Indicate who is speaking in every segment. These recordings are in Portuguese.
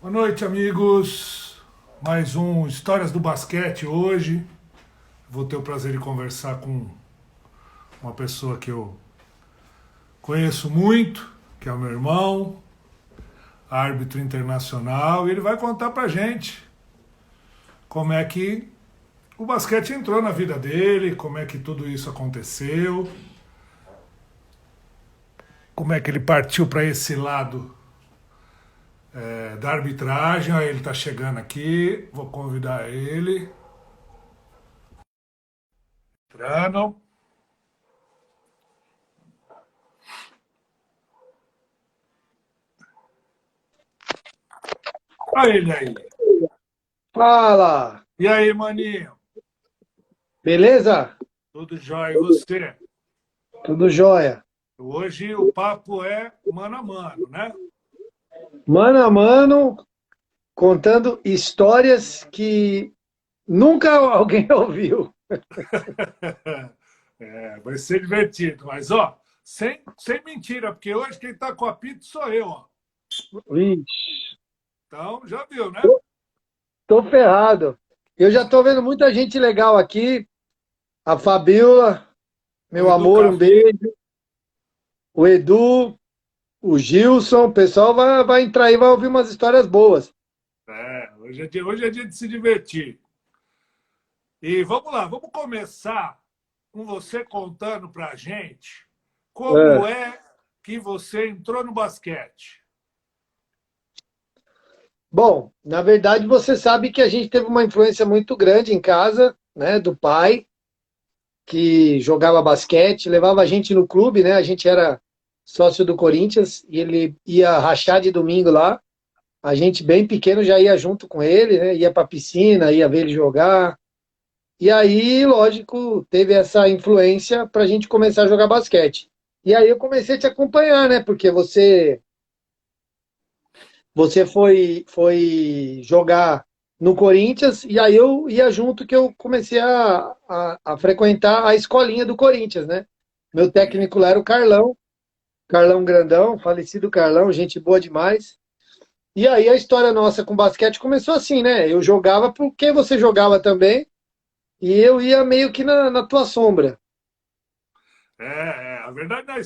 Speaker 1: Boa noite, amigos. Mais um Histórias do Basquete hoje. Vou ter o prazer de conversar com uma pessoa que eu conheço muito, que é o meu irmão, árbitro internacional, e ele vai contar pra gente como é que o basquete entrou na vida dele, como é que tudo isso aconteceu, como é que ele partiu para esse lado da arbitragem. Aí ele tá chegando aqui, vou convidar ele. Entrando. Olha ele aí.
Speaker 2: Fala!
Speaker 1: E aí, maninho?
Speaker 2: Beleza?
Speaker 1: Tudo jóia? E você?
Speaker 2: Tudo jóia.
Speaker 1: Hoje o papo é mano a mano, né?
Speaker 2: Mano a mano, contando histórias que nunca alguém ouviu.
Speaker 1: É, vai ser divertido. Mas, ó, sem mentira, porque hoje quem tá com o apito sou eu, ó.
Speaker 2: Ixi,
Speaker 1: Então, já viu, né?
Speaker 2: tô, tô ferrado. Eu já tô vendo muita gente legal aqui. A Fabiola,
Speaker 1: O
Speaker 2: meu
Speaker 1: Edu
Speaker 2: amor, um
Speaker 1: Cafi.
Speaker 2: beijo. O Edu, o Gilson, o pessoal vai entrar aí, vai ouvir umas histórias boas.
Speaker 1: É, hoje é dia de se divertir. E vamos lá, vamos começar com você contando pra gente como
Speaker 2: É.
Speaker 1: é que você entrou no basquete.
Speaker 2: Bom, na verdade, você sabe que a gente teve uma influência muito grande em casa, né, do pai, que jogava basquete, levava a gente no clube, né? A gente era sócio do Corinthians e ele ia rachar de domingo lá. A gente, bem pequeno, já ia junto com ele, né? Ia para piscina, ia ver ele jogar. E aí, lógico, teve essa influência para a gente começar a jogar basquete. E aí eu comecei a te acompanhar, né? Porque você foi jogar no Corinthians e aí eu ia junto que eu comecei a frequentar a escolinha do Corinthians, né? Meu
Speaker 1: Sim.
Speaker 2: técnico lá era o Carlão, Carlão Grandão, falecido Carlão, gente boa demais. E aí a história nossa com basquete começou assim, né? Eu jogava porque você jogava também e eu ia meio que na tua sombra.
Speaker 1: A verdade a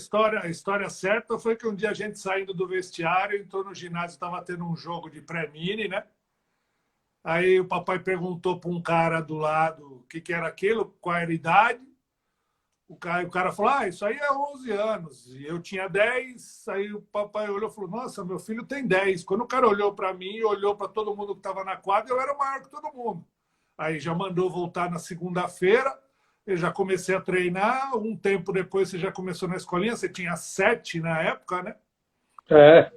Speaker 1: história certa foi que um dia a gente saindo do vestiário, entrou no ginásio, estava tendo um jogo de pré-mini, né? Aí o papai perguntou para um cara do lado o que era aquilo, qual era a idade. O cara falou: Ah, isso aí é 11 anos. E eu tinha 10. Aí o papai olhou e falou: Nossa, meu filho tem 10. Quando o cara olhou para mim e olhou para todo mundo que estava na quadra, eu era maior que todo mundo. Aí já mandou voltar na segunda-feira. Eu já comecei a treinar. Um tempo depois você já começou na escolinha. Você tinha 7 na época, né?
Speaker 2: É.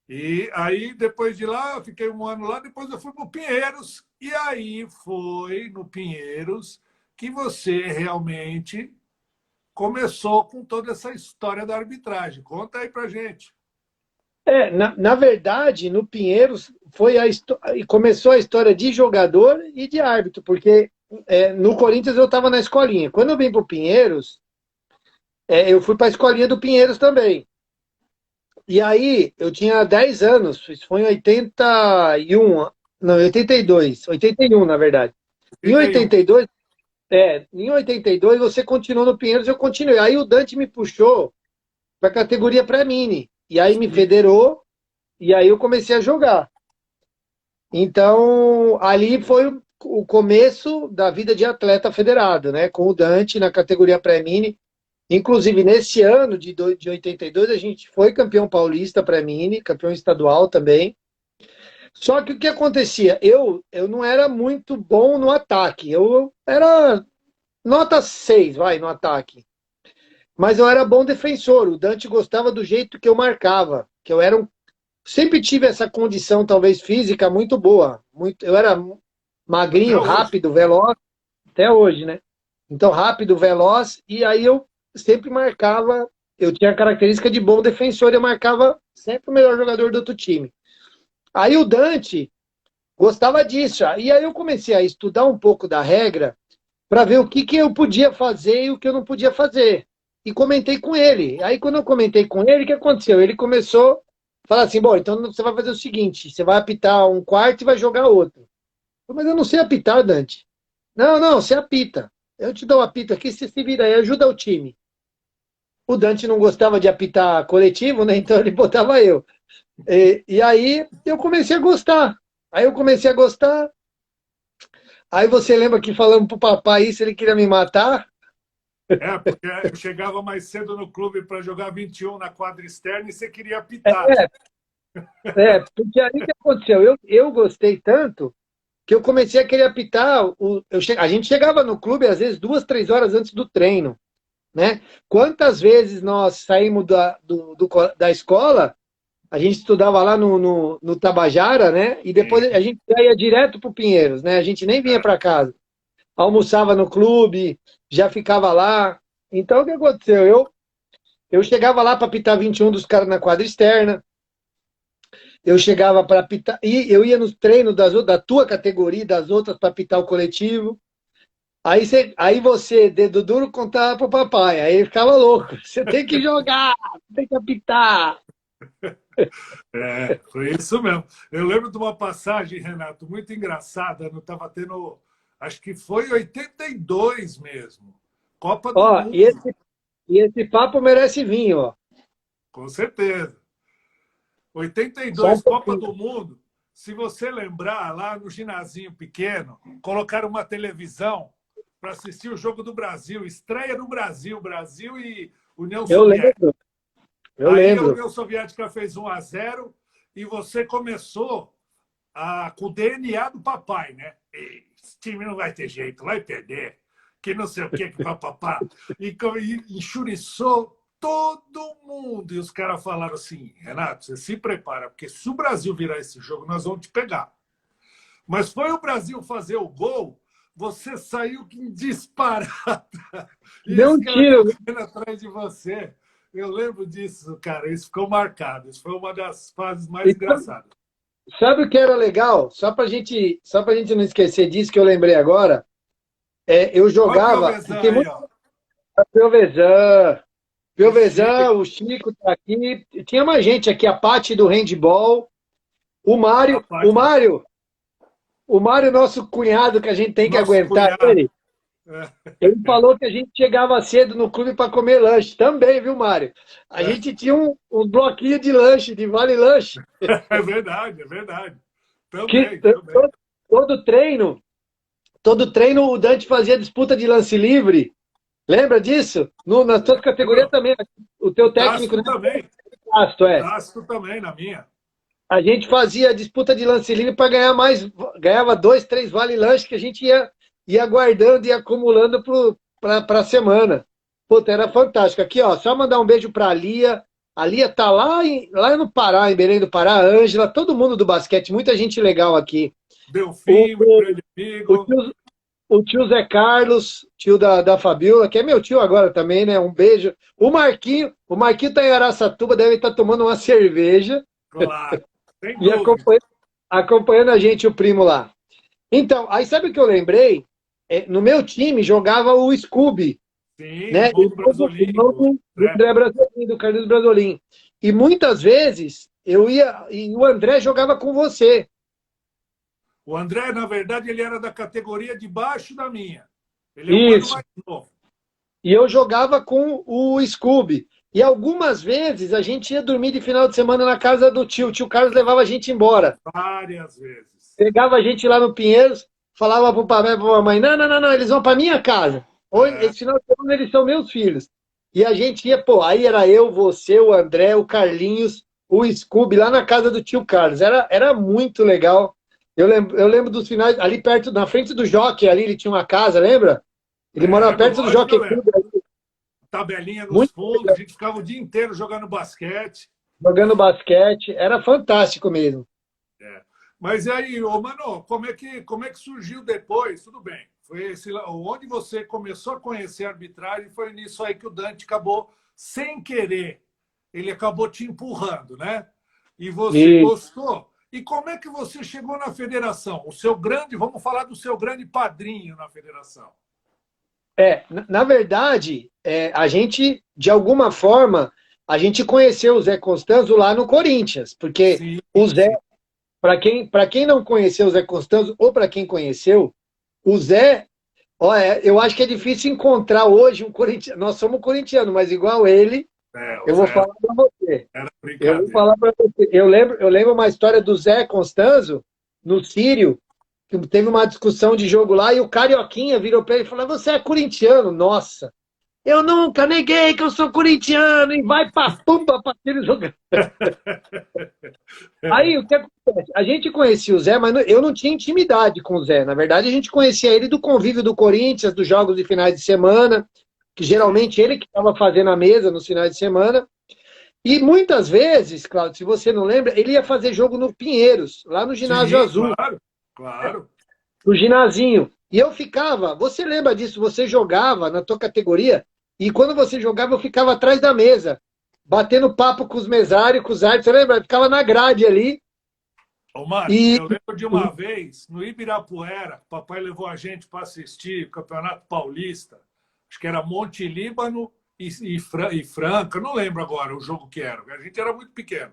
Speaker 1: E aí, depois de lá, eu fiquei um ano lá. Depois eu fui para o Pinheiros. E aí foi no Pinheiros que você realmente começou com toda essa história da arbitragem. Conta aí pra gente.
Speaker 2: Na verdade, no Pinheiros e começou a história de jogador e de árbitro, porque no Corinthians eu estava na escolinha. Quando eu vim para o Pinheiros, eu fui para a escolinha do Pinheiros também. E aí eu tinha 10 anos, isso foi em 81, não, 82, 81 na verdade. Em
Speaker 1: 81.
Speaker 2: 82, em 82 você continuou no Pinheiros, eu continuei. Aí o Dante me puxou para a categoria pré-mini, e aí me
Speaker 1: Sim.
Speaker 2: federou, e aí eu comecei a jogar. Então, ali foi o começo da vida de atleta federado, né? Com o Dante na categoria pré-mini. Inclusive, nesse ano de 82, a gente foi campeão paulista pré-mini, campeão estadual também. Só que o que acontecia? Eu não era muito bom no ataque. Eu era nota 6, vai, no ataque. Mas eu era bom defensor. O Dante gostava do jeito que eu marcava, que eu era sempre tive essa condição, talvez física, muito boa. Eu era
Speaker 1: Até
Speaker 2: magrinho,
Speaker 1: hoje.
Speaker 2: rápido, veloz, até hoje, né? Então, rápido, veloz, e aí eu sempre marcava. Eu tinha a característica de bom defensor, eu marcava sempre o melhor jogador do outro time. Aí o Dante gostava disso. E aí eu comecei a estudar um pouco da regra para ver o que eu podia fazer e o que eu não podia fazer. E comentei com ele. Aí quando eu comentei com ele, o que aconteceu? Ele começou Fala assim, bom, então você vai fazer o seguinte, você vai apitar um quarto e vai jogar outro. Mas eu não sei apitar, Dante. Não, não, você apita. Eu te dou o apito aqui, você se vira aí, ajuda o time. O Dante não gostava de apitar coletivo, né? Então ele botava eu. E aí eu comecei a gostar. Aí eu comecei a gostar. Aí você lembra que falamos pro papai isso, ele queria me matar?
Speaker 1: Porque eu chegava mais cedo no clube para jogar 21 na quadra externa e você queria apitar.
Speaker 2: É, porque aí o que aconteceu? Eu gostei tanto que eu comecei a querer apitar. A gente chegava no clube, às vezes, 2, 3 horas antes do treino, né? Quantas vezes nós saímos da escola, a gente estudava lá no Tabajara, né? E depois a gente já ia direto para o Pinheiros, né? A gente nem vinha para casa. Almoçava no clube, já ficava lá. Então, o que aconteceu? Eu chegava lá para apitar 21 dos caras na quadra externa. Eu chegava para apitar. E eu ia nos treinos da tua categoria, das outras, para apitar o coletivo. Aí você, dedo duro, contava pro papai. Aí ele ficava louco. Você tem que jogar, tem que apitar.
Speaker 1: Foi isso mesmo. Eu lembro de uma passagem, Renato, muito engraçada. Eu estava tendo, acho que foi 82 mesmo. Copa do
Speaker 2: Ó, e
Speaker 1: Mundo,
Speaker 2: esse papo merece vinho, ó.
Speaker 1: com certeza.
Speaker 2: Só um
Speaker 1: 82, Copa
Speaker 2: pouquinho.
Speaker 1: do Mundo. Se você lembrar, lá no ginazinho pequeno, colocaram uma televisão para assistir o jogo do Brasil, estreia no Brasil, Brasil e União
Speaker 2: Eu
Speaker 1: Soviética.
Speaker 2: lembro, eu
Speaker 1: Aí a
Speaker 2: lembro.
Speaker 1: União Soviética fez 1-0 e você começou com o DNA do papai, né? Esse time não vai ter jeito, vai perder, que não sei o que papapá. E enxuriçou todo mundo. E os caras falaram assim, Renato, você se prepara, porque se o Brasil virar esse jogo, nós vamos te pegar. Mas foi o Brasil fazer o gol, você saiu disparada. E
Speaker 2: Deu
Speaker 1: os
Speaker 2: um
Speaker 1: caras
Speaker 2: tiro.
Speaker 1: correndo atrás de você. Eu lembro disso, cara. Isso ficou marcado. Isso foi uma das fases mais
Speaker 2: Então,
Speaker 1: engraçadas.
Speaker 2: sabe o que era legal? Só pra gente não esquecer disso que eu lembrei agora. Eu
Speaker 1: Olha o
Speaker 2: jogava, e
Speaker 1: Piovesan
Speaker 2: tem
Speaker 1: aí,
Speaker 2: muito
Speaker 1: ó.
Speaker 2: Piovesan,
Speaker 1: O Chico.
Speaker 2: O Chico tá aqui. Tinha mais gente aqui, a Paty do handball,
Speaker 1: A
Speaker 2: O
Speaker 1: parte do
Speaker 2: Mário, o Mário, nosso cunhado, que a gente tem que
Speaker 1: nosso
Speaker 2: aguentar
Speaker 1: cunhado.
Speaker 2: ele. Ele falou que a gente chegava cedo no clube para comer lanche. Também, viu, Mário? A gente tinha um bloquinho de lanche, de vale lanche.
Speaker 1: É verdade, é verdade.
Speaker 2: Que
Speaker 1: Também, também.
Speaker 2: todo treino, todo treino o Dante fazia disputa de lance livre. Lembra disso? Nas suas categorias
Speaker 1: Lembro.
Speaker 2: também. O teu técnico,
Speaker 1: Tácito
Speaker 2: né?
Speaker 1: também.
Speaker 2: Gasto,
Speaker 1: Tácito também, na minha.
Speaker 2: A gente fazia disputa de lance livre para ganhar mais, ganhava 2, 3 vale lanche que a gente ia guardando e acumulando para a semana. Puta, era fantástico. Aqui, ó, só mandar um beijo para a Lia. A Lia tá lá no Pará, em Belém do Pará, a Ângela, todo mundo do basquete, muita gente legal aqui. O,
Speaker 1: Delfim, meu
Speaker 2: o,
Speaker 1: grande
Speaker 2: o,
Speaker 1: amigo.
Speaker 2: tio, o tio Zé Carlos, tio da Fabiola, que é meu tio agora também, né? Um beijo. O Marquinho tá em Araçatuba, deve estar tomando uma cerveja
Speaker 1: Claro, sem
Speaker 2: e
Speaker 1: dúvida.
Speaker 2: acompanhando a gente, o primo lá. Então, aí sabe o que eu lembrei? No meu time jogava o Scooby,
Speaker 1: Sim,
Speaker 2: né?
Speaker 1: irmão do
Speaker 2: Irmão
Speaker 1: Brasolim.
Speaker 2: do
Speaker 1: Né?
Speaker 2: André Brasolim, do Carlos Brasolim. E muitas vezes eu ia, e o André jogava com você.
Speaker 1: O André, na verdade, ele era da categoria de baixo da minha. Ele é um ano
Speaker 2: Isso.
Speaker 1: mais novo.
Speaker 2: E eu jogava com o Scooby. E algumas vezes a gente ia dormir de final de semana na casa do tio. O tio Carlos levava a gente embora.
Speaker 1: Várias vezes.
Speaker 2: Pegava a gente lá no Pinheiros, falava pro papai e pra mamãe, não, não, não, não, eles vão pra minha casa. Hoje,
Speaker 1: É,
Speaker 2: esse final de semana eles são meus filhos. E a gente ia, pô, aí era eu, você, o André, o Carlinhos, o Scooby, lá na casa do tio Carlos. Era muito legal. Eu lembro dos finais, ali perto, na frente do Jockey, ali ele tinha uma casa, lembra? Ele morava perto do
Speaker 1: lógico que eu
Speaker 2: Jockey
Speaker 1: lembro.
Speaker 2: Club, ali,
Speaker 1: Tabelinha nos
Speaker 2: muito
Speaker 1: fundos, a
Speaker 2: legal,
Speaker 1: gente ficava o dia inteiro jogando basquete.
Speaker 2: jogando basquete. Era fantástico mesmo.
Speaker 1: É. Mas e aí, ô, Mano, como é que surgiu depois? Tudo bem. Foi onde você começou a conhecer a arbitragem, foi nisso aí que o Dante acabou, sem querer, ele acabou te empurrando, né? E você
Speaker 2: E
Speaker 1: gostou. E como é que você chegou na federação? Vamos falar do seu grande padrinho na federação.
Speaker 2: na verdade, a gente, de alguma forma, a gente conheceu o Zé Constanzo lá no Corinthians, porque
Speaker 1: Sim,
Speaker 2: o Zé,
Speaker 1: sim.
Speaker 2: para quem não conheceu o Zé Constanzo, ou para quem conheceu, o Zé, olha, eu acho que é difícil encontrar hoje um corintiano, nós somos corintianos, mas igual ele,
Speaker 1: O
Speaker 2: eu vou
Speaker 1: Zé
Speaker 2: falar para você.
Speaker 1: era
Speaker 2: Eu vou
Speaker 1: brincadeira.
Speaker 2: falar para você. Eu lembro uma história do Zé Constanzo, no Sírio, que teve uma discussão de jogo lá, e o Carioquinha virou para ele e falou: Você é corintiano? Nossa, eu nunca neguei que eu sou corintiano, e vai pra pumba para aquele jogar. Aí o que acontece? A gente conhecia o Zé, mas eu não tinha intimidade com o Zé. Na verdade, a gente conhecia ele do convívio do Corinthians, dos jogos de finais de semana, que
Speaker 1: Sim.
Speaker 2: geralmente ele que estava fazendo a mesa nos finais de semana. E muitas vezes, Claudio, se você não lembra, ele ia fazer jogo no Pinheiros, lá no Ginásio
Speaker 1: Sim,
Speaker 2: Azul,
Speaker 1: claro, claro.
Speaker 2: no ginazinho. E eu ficava, você lembra disso? Você jogava na tua categoria, e quando você jogava, eu ficava atrás da mesa, batendo papo com os mesários, com os árbitros, você lembra? Eu ficava na grade ali,
Speaker 1: Ô, Mário,
Speaker 2: e
Speaker 1: eu lembro de uma vez, no Ibirapuera, o papai levou a gente para assistir o Campeonato Paulista, acho que era Monte Líbano e Franca, não lembro agora o jogo que era, a gente era muito pequeno.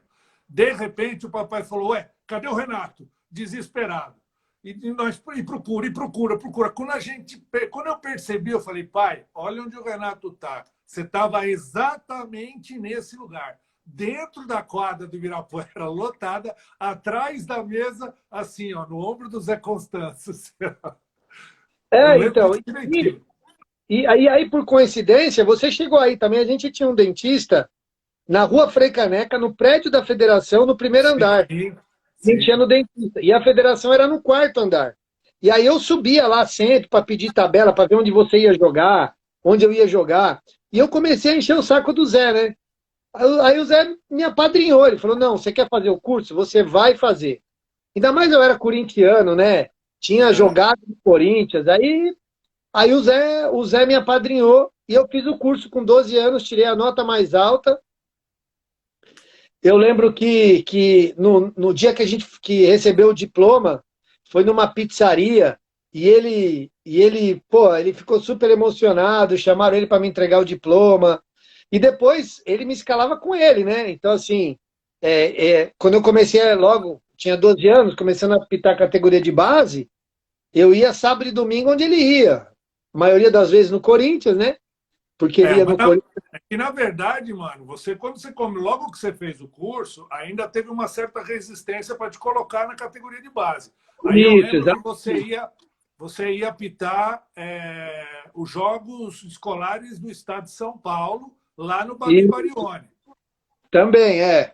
Speaker 1: De repente, o papai falou, ué, cadê o Renato? Desesperado. E procura. Quando eu percebi, eu falei, pai, olha onde o Renato está. Você estava exatamente nesse lugar, dentro da quadra do Ibirapuera, lotada, atrás da mesa, assim, ó, no ombro do Zé Constâncio. Eu lembro
Speaker 2: então,
Speaker 1: direitinho.
Speaker 2: aí, por coincidência, você chegou aí também, a gente tinha um dentista na Rua Frei Caneca, no prédio da federação, no primeiro andar.
Speaker 1: Sim,
Speaker 2: A gente ia
Speaker 1: sim.
Speaker 2: no dentista. E a federação era no quarto andar. E aí eu subia lá sempre para pedir tabela, para ver onde você ia jogar, onde eu ia jogar. E eu comecei a encher o saco do Zé, né? Aí o Zé me apadrinhou. Ele falou: Não, você quer fazer o curso? Você vai fazer. Ainda mais eu era corintiano, né? Tinha
Speaker 1: É.
Speaker 2: jogado no Corinthians. Aí o Zé me apadrinhou e eu fiz o curso com 12 anos, tirei a nota mais alta. Eu lembro que no dia que a gente que recebeu o diploma, foi numa pizzaria pô, ele ficou super emocionado, chamaram ele para me entregar o diploma. E depois ele me escalava com ele, né? Então, assim, quando eu comecei logo, tinha 12 anos, começando a apitar a categoria de base, eu ia sábado e domingo onde ele ia. A maioria das vezes no Corinthians, né? Porque ele ia
Speaker 1: Mas
Speaker 2: no Corinthians.
Speaker 1: é que, na verdade, mano, quando você come, logo que você fez o curso, ainda teve uma certa resistência para te colocar na categoria de base. Aí eu
Speaker 2: Isso,
Speaker 1: lembro que
Speaker 2: exatamente.
Speaker 1: você ia apitar os jogos escolares do estado de São Paulo, lá no Babi
Speaker 2: E
Speaker 1: Barione.
Speaker 2: também, é.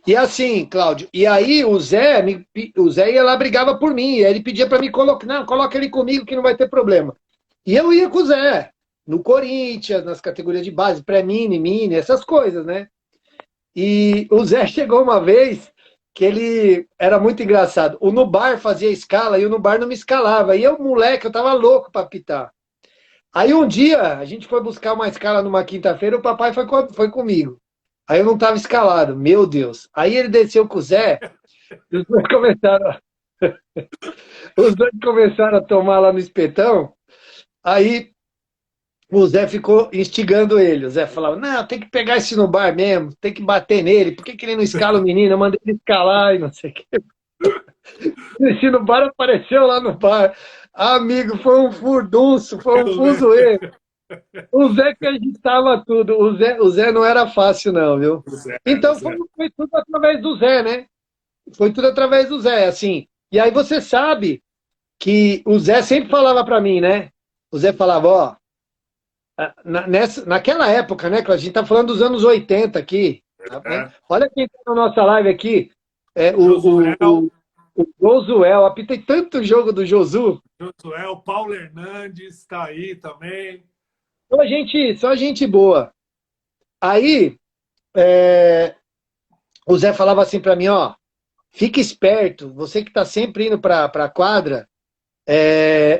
Speaker 2: E assim, Cláudio, e aí o Zé ia lá, brigava por mim, e aí ele pedia para me colocar, não, coloca ele comigo que não vai ter problema. E eu ia com o Zé, no Corinthians, nas categorias de base, pré-mini, mini, essas coisas, né? E o Zé chegou uma vez que ele era muito engraçado. O Nubar fazia escala e o Nubar não me escalava. E eu, moleque, eu tava louco para pitar. Aí um dia a gente foi buscar uma escala numa quinta-feira, o papai foi comigo. Aí eu não estava escalado, meu Deus. Aí ele desceu com o Zé, e os dois começaram a tomar lá no espetão. Aí o Zé ficou instigando ele. O Zé falava: Não, tem que pegar esse no bar mesmo, tem que bater nele. Por que, que ele não escala o menino? Eu mandei ele escalar e não sei o quê. Esse no bar apareceu lá no bar. Amigo, foi um furdunço, foi um
Speaker 1: Eu lembro.
Speaker 2: fuzuê. O Zé que agitava tudo. O Zé não era fácil, não, viu?
Speaker 1: O
Speaker 2: Então foi,
Speaker 1: Zé.
Speaker 2: foi tudo através do Zé, né? Foi tudo através do Zé, assim. E aí você sabe que o Zé sempre falava para mim, né? O Zé falava, ó, naquela época, né, que a gente tá falando dos anos 80 aqui, tá, né?
Speaker 1: É.
Speaker 2: Olha quem tá na nossa live aqui,
Speaker 1: Josué,
Speaker 2: o Josué, apitei tanto jogo do Josu.
Speaker 1: o Paulo Hernandes está aí também.
Speaker 2: Só gente boa. Aí, é, o Zé falava assim para mim, ó, fique esperto, você que tá sempre indo para a quadra,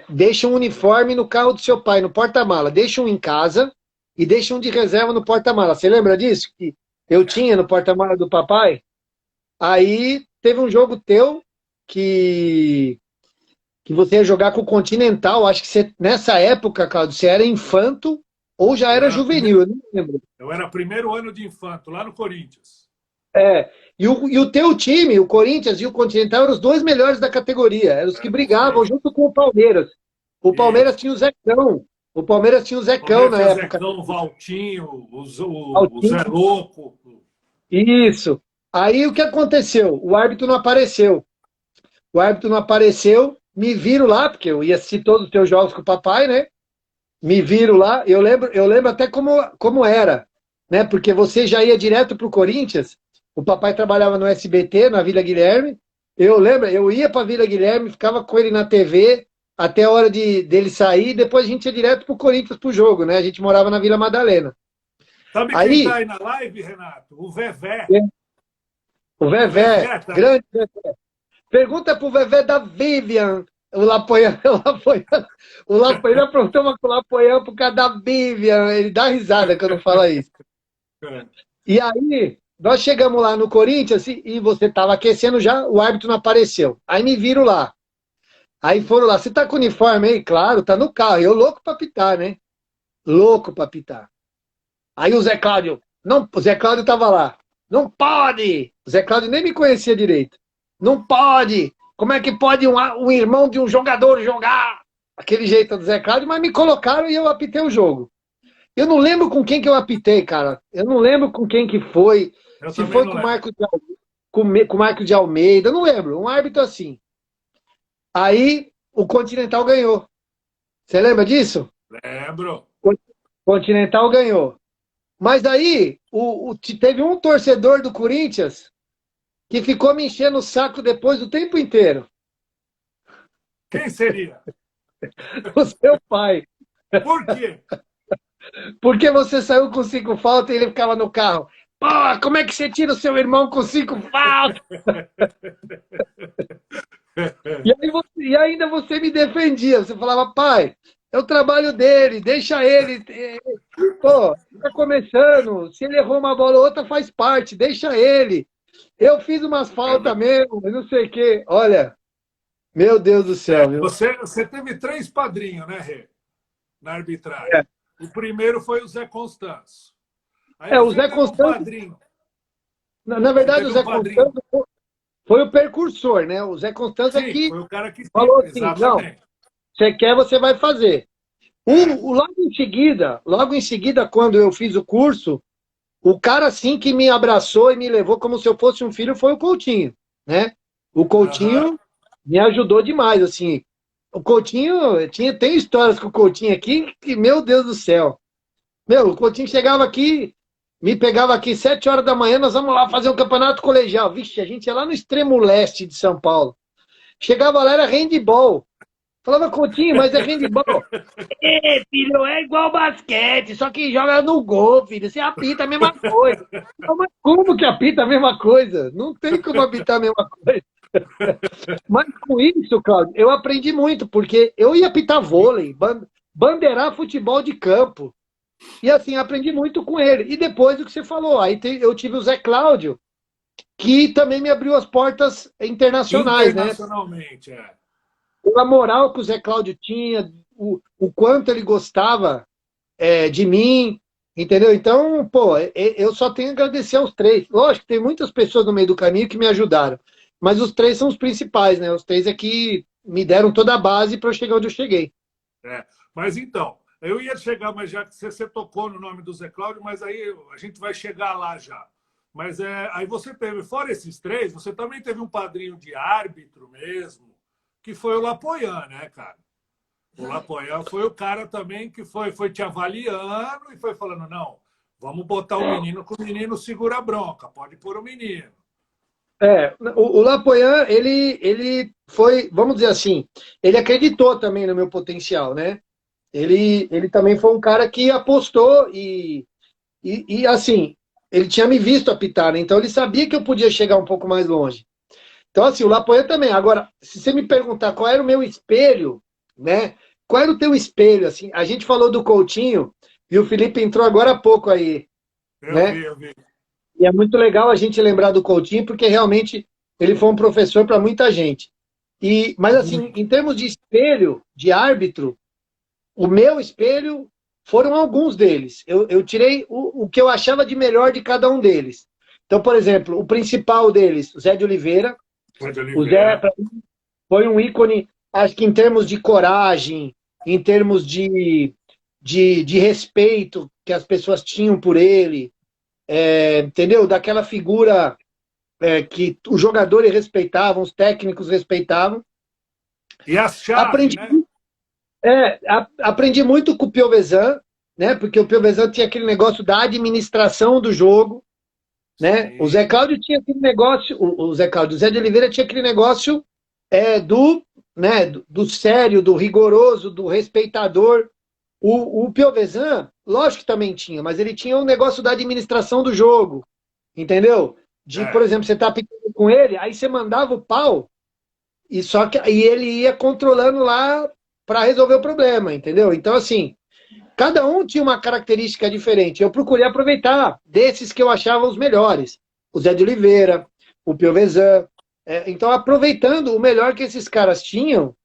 Speaker 2: deixa um uniforme no carro do seu pai, no porta-mala. Deixa um em casa e deixa um de reserva no porta-mala. Você lembra disso? Que eu tinha no porta-mala do papai? Aí teve um jogo teu que você ia jogar com o Continental. Acho que você, nessa época, Claudio, você era infanto Ou já
Speaker 1: Eu
Speaker 2: era
Speaker 1: era
Speaker 2: juvenil, eu não lembro.
Speaker 1: eu era primeiro ano de infanto, lá no Corinthians.
Speaker 2: É. E o teu time, o Corinthians e o Continental, eram os dois melhores da categoria. Eram os que
Speaker 1: Eram os
Speaker 2: brigavam
Speaker 1: melhores.
Speaker 2: junto com o Palmeiras. O Palmeiras
Speaker 1: Isso.
Speaker 2: tinha o Zecão. O Palmeiras tinha o
Speaker 1: O
Speaker 2: Zecão
Speaker 1: Palmeiras
Speaker 2: na
Speaker 1: tinha
Speaker 2: época.
Speaker 1: Zecão, Valtinho, o Zé
Speaker 2: Altinho.
Speaker 1: Louco.
Speaker 2: Isso. Aí o que aconteceu? O árbitro não apareceu. O árbitro não apareceu, me viro lá, porque eu ia assistir todos os teus jogos com o papai, né? Me viro lá, eu lembro até como era, né? Porque você já ia direto para o Corinthians, o papai trabalhava no SBT, na Vila Guilherme. Eu lembro, eu ia para a Vila Guilherme, ficava com ele na TV até a hora dele sair, depois a gente ia direto para o Corinthians pro jogo, né? A gente morava na Vila Madalena.
Speaker 1: Sabe quem está
Speaker 2: Aí,
Speaker 1: aí na live, Renato? O Vevé.
Speaker 2: o
Speaker 1: O
Speaker 2: Vevé,
Speaker 1: Vevé tá aí.
Speaker 2: grande Vevé. Pergunta pro Vevé da Vivian. O Lapoian, o Lapoian aprontou uma com o Lapoian por causa da Vivian. Ele dá risada quando fala isso.
Speaker 1: É.
Speaker 2: E aí, nós chegamos lá no Corinthians e você estava aquecendo já, o árbitro não apareceu. Aí me viram lá. Aí foram lá, você tá com uniforme aí? Claro, tá no carro. Eu louco pra pitar, né? Louco pra pitar. Aí o Zé Cláudio, não, o Zé Cláudio tava lá. Não pode! O Zé Cláudio nem me conhecia direito. Não pode! Como é que pode um irmão de um jogador jogar? Aquele jeito do Zé Cláudio, mas me colocaram e eu apitei o jogo. Eu não lembro com quem que eu apitei, cara. Eu não lembro com quem que foi.
Speaker 1: Eu
Speaker 2: Se
Speaker 1: também
Speaker 2: foi
Speaker 1: não
Speaker 2: com o
Speaker 1: lembro.
Speaker 2: Marcos de Almeida, eu não lembro. Um árbitro assim. Aí o Continental ganhou. Você lembra disso?
Speaker 1: Lembro.
Speaker 2: O Continental ganhou. Mas aí teve um torcedor do Corinthians que ficou me enchendo o saco depois o tempo inteiro.
Speaker 1: Quem seria?
Speaker 2: O seu pai.
Speaker 1: Por quê?
Speaker 2: Porque você saiu com 5 faltas e ele ficava no carro. Pô, como é que você tira o seu irmão com 5 faltas? E ainda você me defendia. Você falava, pai, é o trabalho dele, deixa ele. Pô, tá começando. Se ele errou uma bola ou outra, faz parte, deixa ele. Eu fiz umas faltas mesmo, eu não sei o quê. Olha, meu Deus do céu, viu?
Speaker 1: Você teve três padrinhos, né, Rê? Na arbitragem.
Speaker 2: É,
Speaker 1: O primeiro foi o Zé Constâncio. Aí
Speaker 2: o
Speaker 1: você
Speaker 2: Zé
Speaker 1: teve um
Speaker 2: Constâncio,
Speaker 1: padrinho.
Speaker 2: na
Speaker 1: Você
Speaker 2: verdade, o
Speaker 1: teve um
Speaker 2: Zé
Speaker 1: padrinho.
Speaker 2: Constâncio foi o precursor, né? O Zé Constâncio é
Speaker 1: Sim,
Speaker 2: que
Speaker 1: foi o cara que.
Speaker 2: falou assim: não,
Speaker 1: Exatamente.
Speaker 2: você quer, você vai fazer.
Speaker 1: É.
Speaker 2: Logo em seguida, quando eu fiz o curso, o cara assim que me abraçou e me levou como se eu fosse um filho foi o Coutinho, né? O
Speaker 1: Aham.
Speaker 2: Coutinho me ajudou demais, assim. O Coutinho, tem histórias com o Coutinho aqui que, meu Deus do céu. Meu, o Coutinho chegava aqui, me pegava aqui 7 horas da manhã, nós vamos lá fazer um campeonato colegial. Vixe, a gente ia lá no extremo leste de São Paulo. Chegava lá, era handball. Falava, Coutinho, mas é handball. É, filho, é igual basquete, só que joga no gol, filho. Você apita a mesma coisa. Não, mas como que apita a mesma coisa? Não tem como apitar a mesma coisa. Mas com isso, Claudio, eu aprendi muito, porque eu ia apitar vôlei, bandeirar futebol de campo. E assim, aprendi muito com ele. E depois do que você falou, aí eu tive o Zé Cláudio, que também me abriu as portas internacionais, né?
Speaker 1: Internacionalmente, é.
Speaker 2: Pela moral que o Zé Cláudio tinha, o quanto ele gostava de mim, entendeu? Então, pô, eu só tenho a agradecer aos três. Lógico, tem muitas pessoas no meio do caminho que me ajudaram, mas os três são os principais, né? Os três é que me deram toda a base para eu chegar onde eu cheguei.
Speaker 1: É. Mas então, eu ia chegar, mas já que você tocou no nome do Zé Cláudio, mas aí a gente vai chegar lá já. Mas aí você teve, fora esses três, você também teve um padrinho de árbitro mesmo, que foi o Lapoian, né, cara? O Lapoian foi o cara também que foi te avaliando e foi falando, não, vamos botar o menino que o menino segura a bronca, pode pôr o menino.
Speaker 2: O Lapoian, ele foi, vamos dizer assim, ele acreditou também no meu potencial, né? Ele também foi um cara que apostou e assim, ele tinha me visto apitar, né? Então ele sabia que eu podia chegar um pouco mais longe. Então, assim, o Lapoian também. Agora, se você me perguntar qual era o meu espelho, né? Qual era o teu espelho, assim? A gente falou do Coutinho e o Felipe entrou agora há pouco aí,
Speaker 1: Eu
Speaker 2: né?
Speaker 1: vi, eu vi.
Speaker 2: E é muito legal a gente lembrar do Coutinho, porque realmente ele foi um professor para muita gente. Mas, assim,
Speaker 1: Muito.
Speaker 2: em termos de espelho, de árbitro, o meu espelho foram alguns deles. Eu tirei o que eu achava de melhor de cada um deles. Então, por exemplo, o principal deles, o Zé de Oliveira.
Speaker 1: Zé de
Speaker 2: O Zé,
Speaker 1: Oliveira.
Speaker 2: pra mim, foi um ícone, acho que em termos de coragem, em termos de respeito que as pessoas tinham por ele, entendeu? Daquela figura que os jogadores respeitavam, os técnicos respeitavam.
Speaker 1: E a chave,
Speaker 2: Aprendi,
Speaker 1: né?
Speaker 2: aprendi muito com o Piovesan, né? Porque o Piovesan tinha aquele negócio da administração do jogo, né? O Zé
Speaker 1: Sim.
Speaker 2: Cláudio tinha aquele negócio, o Zé Cláudio, o Zé de Oliveira tinha aquele negócio do, né, do sério, do rigoroso, do respeitador. O Piovesan, lógico que também tinha, mas ele tinha um negócio da administração do jogo, entendeu? De, por
Speaker 1: É.
Speaker 2: exemplo, você tá pitando com ele, aí você mandava o pau e só que aí ele ia controlando lá para resolver o problema, entendeu? Então, assim, cada um tinha uma característica diferente. Eu procurei aproveitar desses que eu achava os melhores. O Zé de Oliveira, o Piovesan. Então, aproveitando o melhor que esses caras tinham,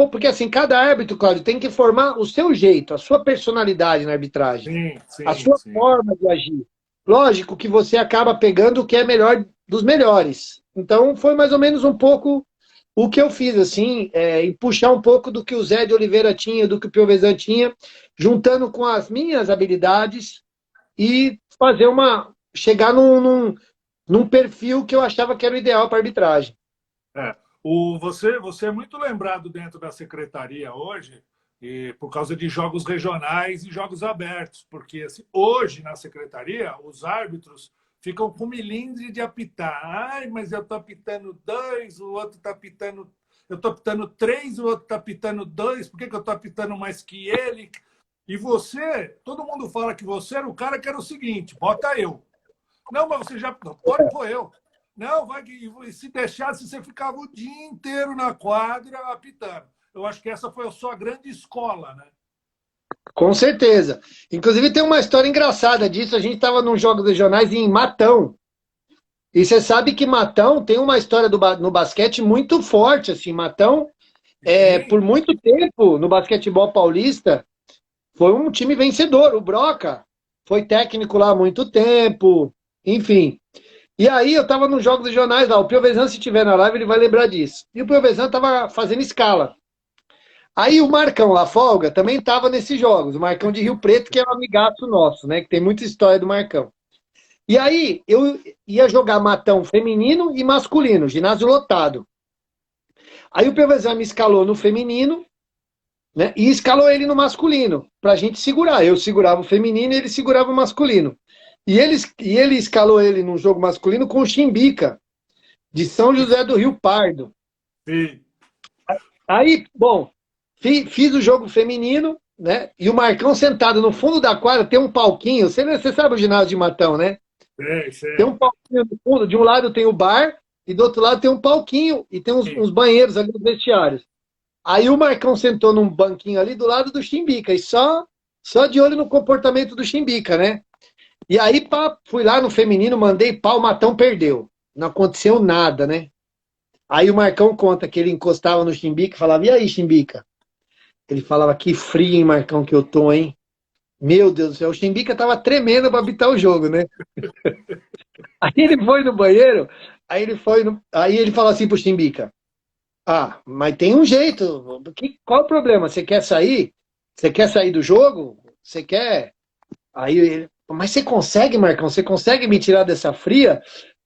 Speaker 2: porque assim, cada árbitro, Cláudio, tem que formar o seu jeito, a sua personalidade na arbitragem,
Speaker 1: Sim,
Speaker 2: a
Speaker 1: sim,
Speaker 2: sua
Speaker 1: sim.
Speaker 2: forma de agir. Lógico que você acaba pegando o que é melhor dos melhores. Então, foi mais ou menos um pouco o que eu fiz, assim, e puxar um pouco do que o Zé de Oliveira tinha, do que o Piovesan tinha, juntando com as minhas habilidades e fazer chegar num perfil que eu achava que era o ideal para arbitragem.
Speaker 1: É. Você é muito lembrado dentro da secretaria hoje, e por causa de jogos regionais e jogos abertos, porque assim, hoje na secretaria os árbitros ficam com milindre de apitar. Ai, mas eu estou apitando dois, o outro está apitando. Eu estou apitando três, o outro está apitando dois, por que, que eu estou apitando mais que ele? E você, todo mundo fala que você era o cara que era o seguinte: bota eu. Não, mas você já. Pode pôr eu. Não, vai que. Se deixasse, você ficava o dia inteiro na quadra apitando. Eu acho que essa foi a sua grande escola, né?
Speaker 2: Com certeza. Inclusive, tem uma história engraçada disso. A gente estava num jogo regionais em Matão. E você sabe que Matão tem uma história no basquete muito forte. Assim, Matão,
Speaker 1: Sim,
Speaker 2: por muito tempo, no basquetebol paulista, foi um time vencedor. O Broca foi técnico lá há muito tempo. Enfim. E aí eu estava nos jogos regionais lá. O Piovesan, se tiver na live, ele vai lembrar disso. E o Piovesan estava fazendo escala. Aí o Marcão lá, Folga, também estava nesses jogos. O Marcão de Rio Preto, que é um amigaço nosso, né? Que tem muita história do Marcão. E aí eu ia jogar matão feminino e masculino, ginásio lotado. Aí o PVZ me escalou no feminino, né? E escalou ele no masculino, pra gente segurar. Eu segurava o feminino e ele segurava o masculino. E ele escalou ele num jogo masculino com o Chimbica, de São José do Rio Pardo.
Speaker 1: sim.
Speaker 2: Aí, bom, fiz o jogo feminino, né? E o Marcão sentado no fundo da quadra, tem um palquinho. Você sabe o ginásio de Matão, né?
Speaker 1: Sei,
Speaker 2: Tem
Speaker 1: sei.
Speaker 2: um palquinho no fundo. De um lado tem o bar e do outro lado tem um palquinho e tem uns banheiros ali nos vestiários. Aí o Marcão sentou num banquinho ali do lado do Chimbica e só de olho no comportamento do Chimbica, né? E aí pá, fui lá no feminino, mandei pau, o Matão perdeu. Não aconteceu nada, né? Aí o Marcão conta que ele encostava no Chimbica e falava: "E aí, Chimbica?" Ele falava: "Que frio, hein, Marcão, que eu tô, hein?" Meu Deus do céu, o Chimbica tava tremendo para habitar o jogo, né? Aí ele foi no banheiro, aí ele falou assim pro Chimbica: "Ah, mas tem um jeito. Qual o problema? Você quer sair? Você quer sair do jogo? Você quer?" Aí ele: "Mas você consegue, Marcão? Você consegue me tirar dessa fria?"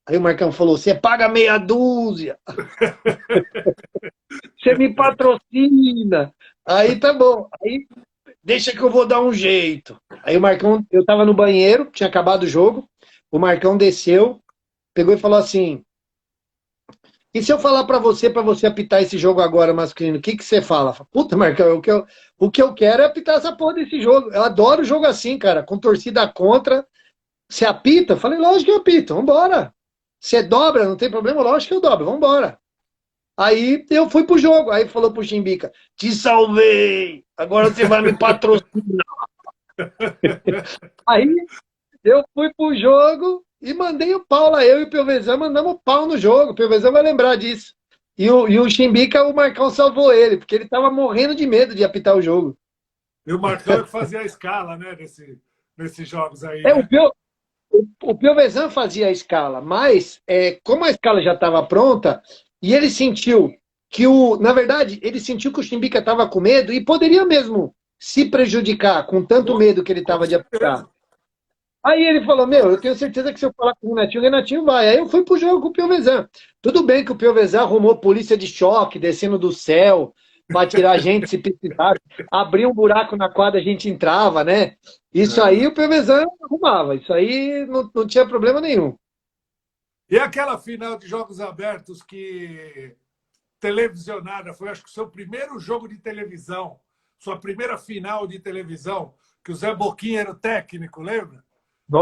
Speaker 2: Aí o Marcão falou: "Você paga meia dúzia, você me patrocina." Aí tá bom. Aí deixa que eu vou dar um jeito. Aí o Marcão, eu tava no banheiro, tinha acabado o jogo. O Marcão desceu, pegou e falou assim: "E se eu falar para você apitar esse jogo agora, masculino, o que que você fala?" Puta, Marcão, o que eu quero é apitar essa porra desse jogo. Eu adoro jogo assim, cara, com torcida contra. Você apita? Eu falei: "Lógico que eu apito, vambora." Você dobra, não tem problema? Lógico que eu dobro, vambora. Aí eu fui pro jogo. Aí falou pro Chimbica: "Te salvei, agora você vai me patrocinar." Aí eu fui pro jogo e mandei o pau lá. Eu e o Piovesan mandamos pau no jogo. O Piovesan vai lembrar disso. E o Chimbica, o Marcão salvou ele, porque ele tava morrendo de medo de apitar o jogo.
Speaker 1: E o Marcão é que fazia a escala, né, nesses jogos aí,
Speaker 2: É,
Speaker 1: né?
Speaker 2: o Piovesan fazia a escala, mas como a escala já estava pronta, e ele sentiu na verdade, ele sentiu que o Chimbica estava com medo e poderia mesmo se prejudicar com tanto medo que ele
Speaker 1: Com
Speaker 2: estava de apitar.
Speaker 1: certeza.
Speaker 2: Aí ele falou, meu, eu tenho certeza que se eu falar com o Renatinho vai. Aí eu fui pro jogo com o Piovesan. Tudo bem que o Piovesan arrumou polícia de choque, descendo do céu, para tirar a gente se precisasse. Abria um buraco na quadra, a gente entrava, né? Isso aí
Speaker 1: É.
Speaker 2: o Piovesan arrumava. Isso aí não tinha problema nenhum.
Speaker 1: E aquela final de jogos abertos que televisionada, foi acho que o seu primeiro jogo de televisão, sua primeira final de televisão, que o Zé Boquinha era o técnico, lembra?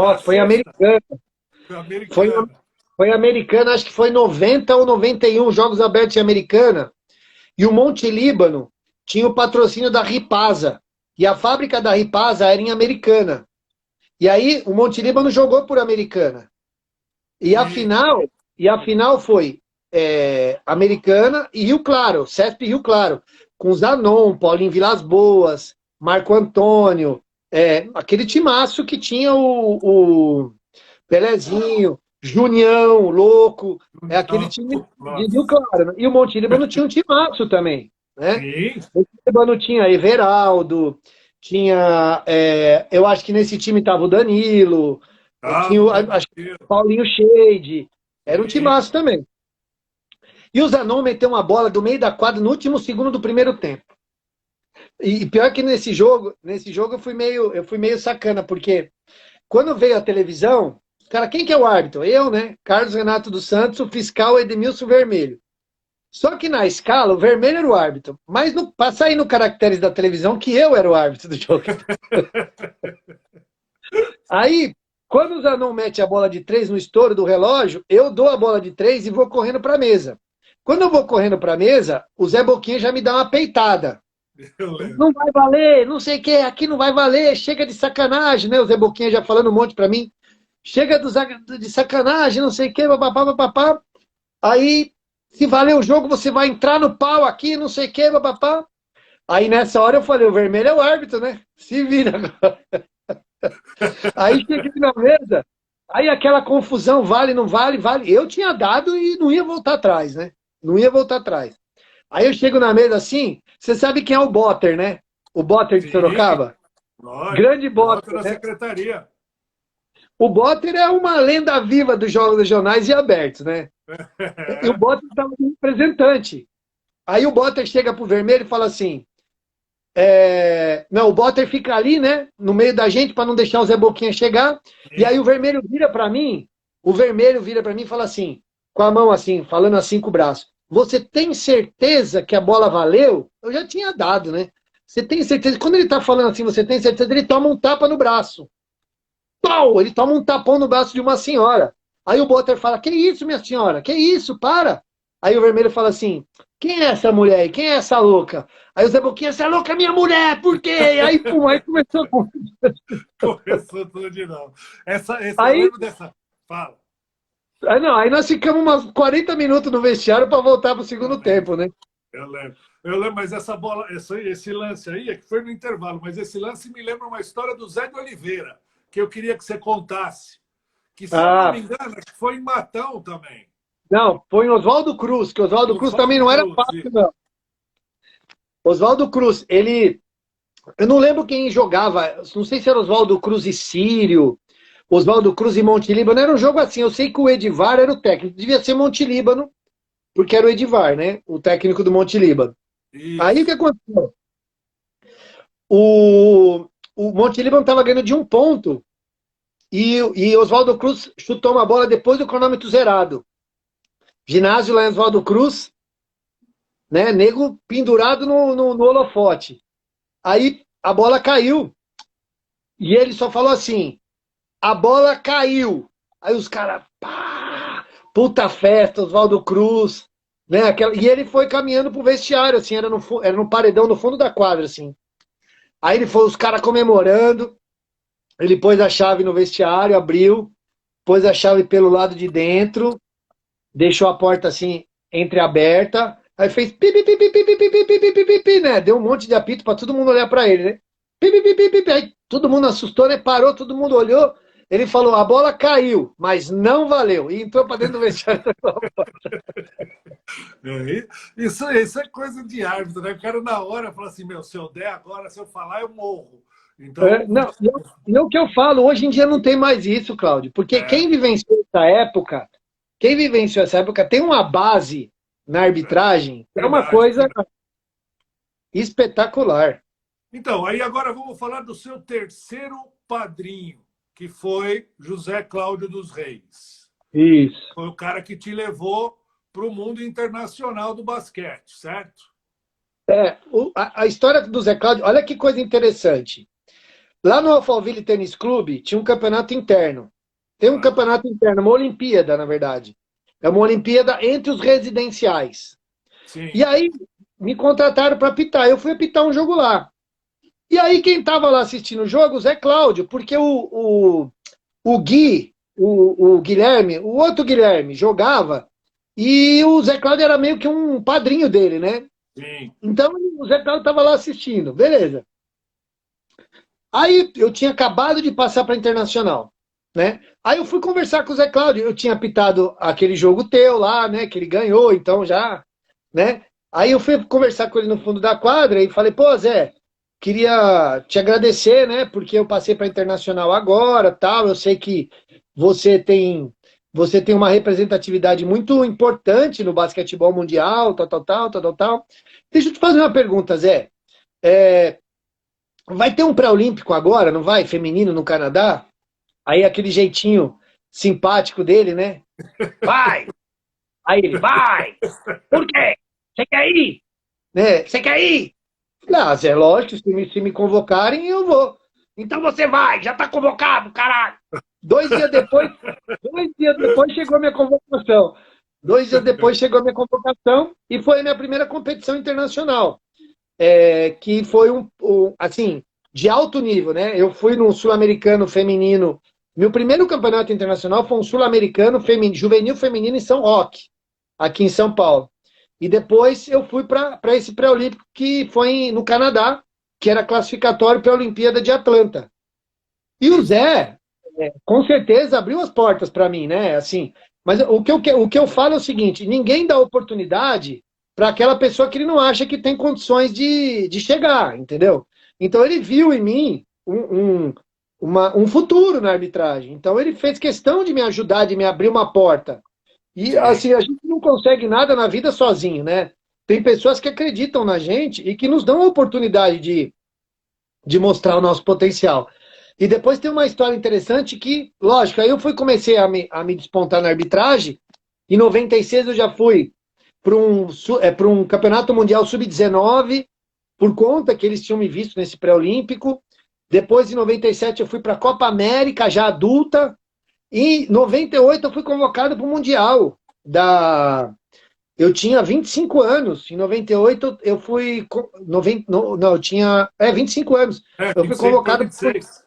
Speaker 1: Na
Speaker 2: Nossa, foi
Speaker 1: sexta,
Speaker 2: americano.
Speaker 1: foi
Speaker 2: Foi,
Speaker 1: americana.
Speaker 2: foi americana, acho que foi 90 ou 91 Jogos Abertos em Americana. E o Monte Líbano tinha o patrocínio da Ripasa. E a fábrica da Ripasa era em Americana. E aí o Monte Líbano jogou por Americana. E a
Speaker 1: Sim,
Speaker 2: final, e a final foi Americana e Rio Claro, CESP Rio Claro, com Zanon, Paulinho Vilas Boas, Marco Antônio, aquele timaço que tinha o Pelezinho, Junião, Louco, é aquele time de Rio
Speaker 1: nossa.
Speaker 2: Claro, né? E o Monte Líbano tinha um timaço também, né?
Speaker 1: Sim.
Speaker 2: O Monte Líbano tinha Everaldo, tinha, eu acho que nesse time estava o Danilo,
Speaker 1: Ah,
Speaker 2: tinha, acho que o
Speaker 1: Danilo.
Speaker 2: Paulinho Shade, era um
Speaker 1: Sim.
Speaker 2: timaço também. E o Zanon meteu uma bola do meio da quadra no último segundo do primeiro tempo. E pior que nesse jogo eu fui meio sacana, porque quando veio a televisão, cara, quem que é o árbitro? Eu, né? Carlos Renato dos Santos, o fiscal Edmilson Vermelho. Só que na escala, o vermelho era o árbitro. Mas passa aí no caracteres da televisão que eu era o árbitro do jogo. Aí, quando o Zanon mete a bola de três no estouro do relógio, eu dou a bola de três e vou correndo para a mesa. Quando eu vou correndo para a mesa, o Zé Boquinha já me dá uma peitada.
Speaker 1: Eu lembro.
Speaker 2: Não vai valer, não sei o que, aqui não vai valer, chega de sacanagem, né? O Zé Boquinha já falando um monte para mim. Chega de sacanagem, não sei o que, papapá, papapá. Aí, se valer o jogo, você vai entrar no pau aqui, não sei o que, papapá. Aí nessa hora eu falei, o vermelho é o árbitro, né? Se vira agora. Aí cheguei na mesa, aí aquela confusão, vale, não vale, vale. Eu tinha dado e não ia voltar atrás, né? Não ia voltar atrás. Aí eu chego na mesa assim, você sabe quem é o Botter, né? O Botter de
Speaker 1: Sim,
Speaker 2: Sorocaba?
Speaker 1: lógico.
Speaker 2: Grande
Speaker 1: Bota
Speaker 2: Botter,
Speaker 1: na
Speaker 2: né?
Speaker 1: secretaria.
Speaker 2: O Botter é uma lenda viva dos jogos regionais e abertos, né? E o Botter estava de representante. Aí o Botter chega pro vermelho e fala assim: não, o Botter fica ali, né? No meio da gente para não deixar o Zé Boquinha chegar. E aí
Speaker 1: Sim.
Speaker 2: o vermelho vira para mim, e fala assim, com a mão assim, falando assim com o braço: Você tem certeza que a bola valeu? Eu já tinha dado, né? Você tem certeza? Quando ele tá falando assim, você tem certeza? Ele toma um tapa no braço. Pau! Ele toma um tapão no braço de uma senhora. Aí o Botter fala: Que isso, minha senhora? Que isso? Para! Aí o vermelho fala assim: Quem é essa mulher aí? Quem é essa louca? Aí o Zé Boquinha: Essa louca é minha mulher, por quê? Aí, pum, aí começou
Speaker 1: Começou tudo de novo. Eu
Speaker 2: Aí,
Speaker 1: lembro dessa. Fala.
Speaker 2: não, aí nós ficamos umas 40 minutos no vestiário para voltar pro
Speaker 1: Eu
Speaker 2: segundo
Speaker 1: lembro.
Speaker 2: tempo, né?
Speaker 1: Eu lembro. Eu lembro, mas essa bola, esse lance aí, é que foi no intervalo, mas esse lance me lembra uma história do Zé de Oliveira, que eu queria que você contasse. Que, se eu não me
Speaker 2: Ah,
Speaker 1: engano, acho que foi em Matão também.
Speaker 2: não, foi em Oswaldo Cruz, que Oswaldo Cruz também
Speaker 1: Oswaldo
Speaker 2: não era
Speaker 1: Cruz.
Speaker 2: fácil, não. Oswaldo Cruz, eu não lembro quem jogava, não sei se era Oswaldo Cruz e Sírio, Oswaldo Cruz e Monte Líbano, era um jogo assim, eu sei que o Edivar era o técnico, devia ser Monte Líbano, porque era o Edivar, né, o técnico do Monte Líbano. Aí o que
Speaker 1: Isso.
Speaker 2: aconteceu? O Monte Líbano estava ganhando de um ponto, e Oswaldo Cruz chutou uma bola depois do cronômetro zerado. Ginásio lá em Oswaldo Cruz, né, nego pendurado no holofote. Aí a bola caiu, e ele só falou assim: a bola caiu. Aí os caras, pá, puta festa, Oswaldo Cruz, né? E ele foi caminhando pro vestiário, assim, era no paredão no fundo da quadra, assim. Aí ele foi, os caras comemorando, ele pôs a chave no vestiário, abriu, pôs a chave pelo lado de dentro, deixou a porta assim, entreaberta, aí fez pi, pi, pi, pi, pi, pi, pi, pi, pi, pi, pi, pi, né? Deu um monte de apito pra todo mundo olhar pra ele, né? pi, pi, pi, pi, pi, pi. Aí todo mundo assustou, né? Parou, todo mundo olhou. Ele falou, a bola caiu, mas não valeu. E entrou para dentro do vestiário.
Speaker 1: Isso é coisa de árbitro, né? O cara na hora fala assim, meu, se eu der agora, se eu falar, eu morro. Então,
Speaker 2: Não, e o que eu falo, hoje em dia não tem mais isso, Cláudio, porque
Speaker 1: é,
Speaker 2: quem vivenciou essa época tem uma base na arbitragem, é uma
Speaker 1: verdade.
Speaker 2: coisa espetacular.
Speaker 1: Então, aí agora vamos falar do seu terceiro padrinho, que foi José Cláudio dos Reis.
Speaker 2: Isso.
Speaker 1: Foi o cara que te levou para o mundo internacional do basquete, certo?
Speaker 2: A história do Zé Cláudio, olha que coisa interessante. Lá no Alphaville Tênis Clube tinha um campeonato interno. Tem um
Speaker 1: Ah,
Speaker 2: campeonato interno, uma Olimpíada, na verdade. É uma Olimpíada entre os residenciais. E
Speaker 1: sim,
Speaker 2: aí me contrataram para apitar. Eu fui apitar um jogo lá. E aí quem estava lá assistindo o jogo, o Zé Cláudio, porque o Gui, o Guilherme, o outro Guilherme jogava e o Zé Cláudio era meio que um padrinho dele, né?
Speaker 1: sim.
Speaker 2: Então o Zé Cláudio estava lá assistindo, beleza. Aí eu tinha acabado de passar para Internacional, né? Aí eu fui conversar com o Zé Cláudio, eu tinha apitado aquele jogo teu lá, né? Que ele ganhou, então já, né? Aí eu fui conversar com ele no fundo da quadra e falei, pô, Zé, queria te agradecer, né? Porque eu passei para Internacional agora, tal. Eu sei que você tem você tem uma representatividade muito importante no basquetebol mundial, tal, tal, tal, tal, tal, tal. Deixa eu te fazer uma pergunta, Zé. É, vai ter um pré-olímpico agora, não vai? Feminino no Canadá? Aí aquele jeitinho simpático dele, né? Vai! Aí ele, vai! Por quê? Você quer ir? Né? Você quer ir? Não, Zé, lógico, se me convocarem, eu vou. Então você vai, já tá convocado, caralho. 2 dias depois, 2 dias depois chegou a minha convocação. 2 dias depois chegou a minha convocação e foi a minha primeira competição internacional, que foi assim, de alto nível, né? Eu fui no Sul-Americano Feminino. Meu primeiro campeonato internacional foi um Sul-Americano Juvenil Feminino em São Roque, aqui em São Paulo. E depois eu fui para esse pré-olímpico que foi no Canadá, que era classificatório para a Olimpíada de Atlanta. E o Zé, com certeza, abriu as portas para mim, né? Assim, mas o que eu falo é o seguinte: ninguém dá oportunidade para aquela pessoa que ele não acha que tem condições de chegar, entendeu? Então ele viu em mim um futuro na arbitragem. Então ele fez questão de me ajudar, de me abrir uma porta. E
Speaker 1: Sim.
Speaker 2: assim, a gente não consegue nada na vida sozinho, né? Tem pessoas que acreditam na gente e que nos dão a oportunidade de mostrar o nosso potencial. E depois tem uma história interessante que, lógico, aí comecei a me despontar na arbitragem. Em 96 eu já fui para um campeonato mundial sub-19, por conta que eles tinham me visto nesse pré-olímpico. Depois, em 97, eu fui para a Copa América, já adulta. E em 98 eu fui convocado para o Mundial. Eu tinha 25 anos. Em 98 eu fui. 90, não, eu tinha 25 anos. Eu fui
Speaker 1: 26 para
Speaker 2: convocado
Speaker 1: 26.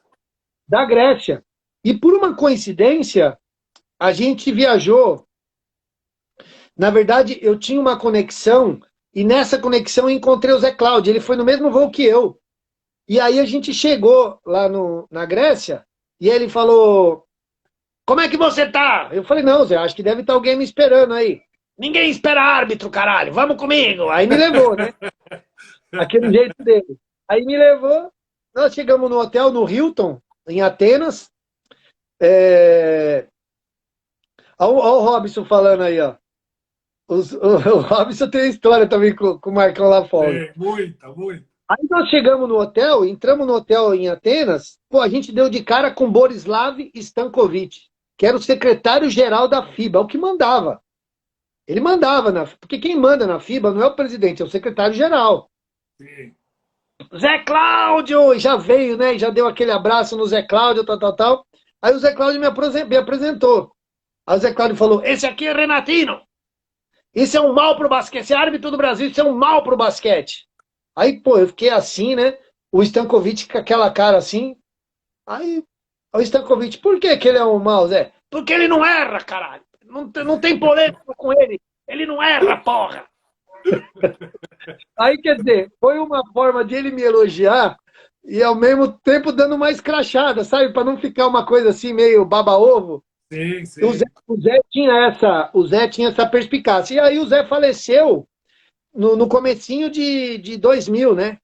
Speaker 2: da Grécia. E por uma coincidência, a gente viajou. Na verdade, eu tinha uma conexão, e nessa conexão eu encontrei o Zé Cláudio. Ele foi no mesmo voo que eu. E aí a gente chegou lá na Grécia, e ele falou: Como é que você tá? Eu falei: Não, Zé, acho que deve estar alguém me esperando aí. Ninguém espera árbitro, caralho, vamos comigo. Aí me levou, né? Aquele jeito dele. Aí me levou, nós chegamos no hotel no Hilton, em Atenas. Olha o Robson falando aí, ó. O Robson tem história também com o Marcão Lafog.
Speaker 1: Sim, muita, muita.
Speaker 2: Aí nós chegamos no hotel, entramos no hotel em Atenas, pô, a gente deu de cara com Borislav Stankovic, que era o secretário-geral da FIBA, o que mandava. Ele mandava, porque quem manda na FIBA não é o presidente, é o secretário-geral.
Speaker 1: Sim.
Speaker 2: Zé Cláudio! Já veio, né? Já deu aquele abraço no Zé Cláudio, tal, tal, tal. Aí o Zé Cláudio me apresentou. Aí o Zé Cláudio falou: Esse aqui é Renatino. Isso é um mal pro basquete. Esse árbitro do Brasil, isso é um mal pro basquete. Aí, pô, eu fiquei assim, né? O Stankovic com aquela cara assim. Aí, o Stankovic, por que ele é um mal, Zé? Porque ele não erra, caralho. Não tem polêmica com ele. Ele não erra, porra. Aí, quer dizer, foi uma forma de ele me elogiar, e ao mesmo tempo dando uma escrachada, sabe? Para não ficar uma coisa assim meio baba-ovo.
Speaker 1: Sim,
Speaker 2: O Zé,
Speaker 1: sim.
Speaker 2: o Zé tinha essa perspicácia. E aí o Zé faleceu no comecinho de 2000, né?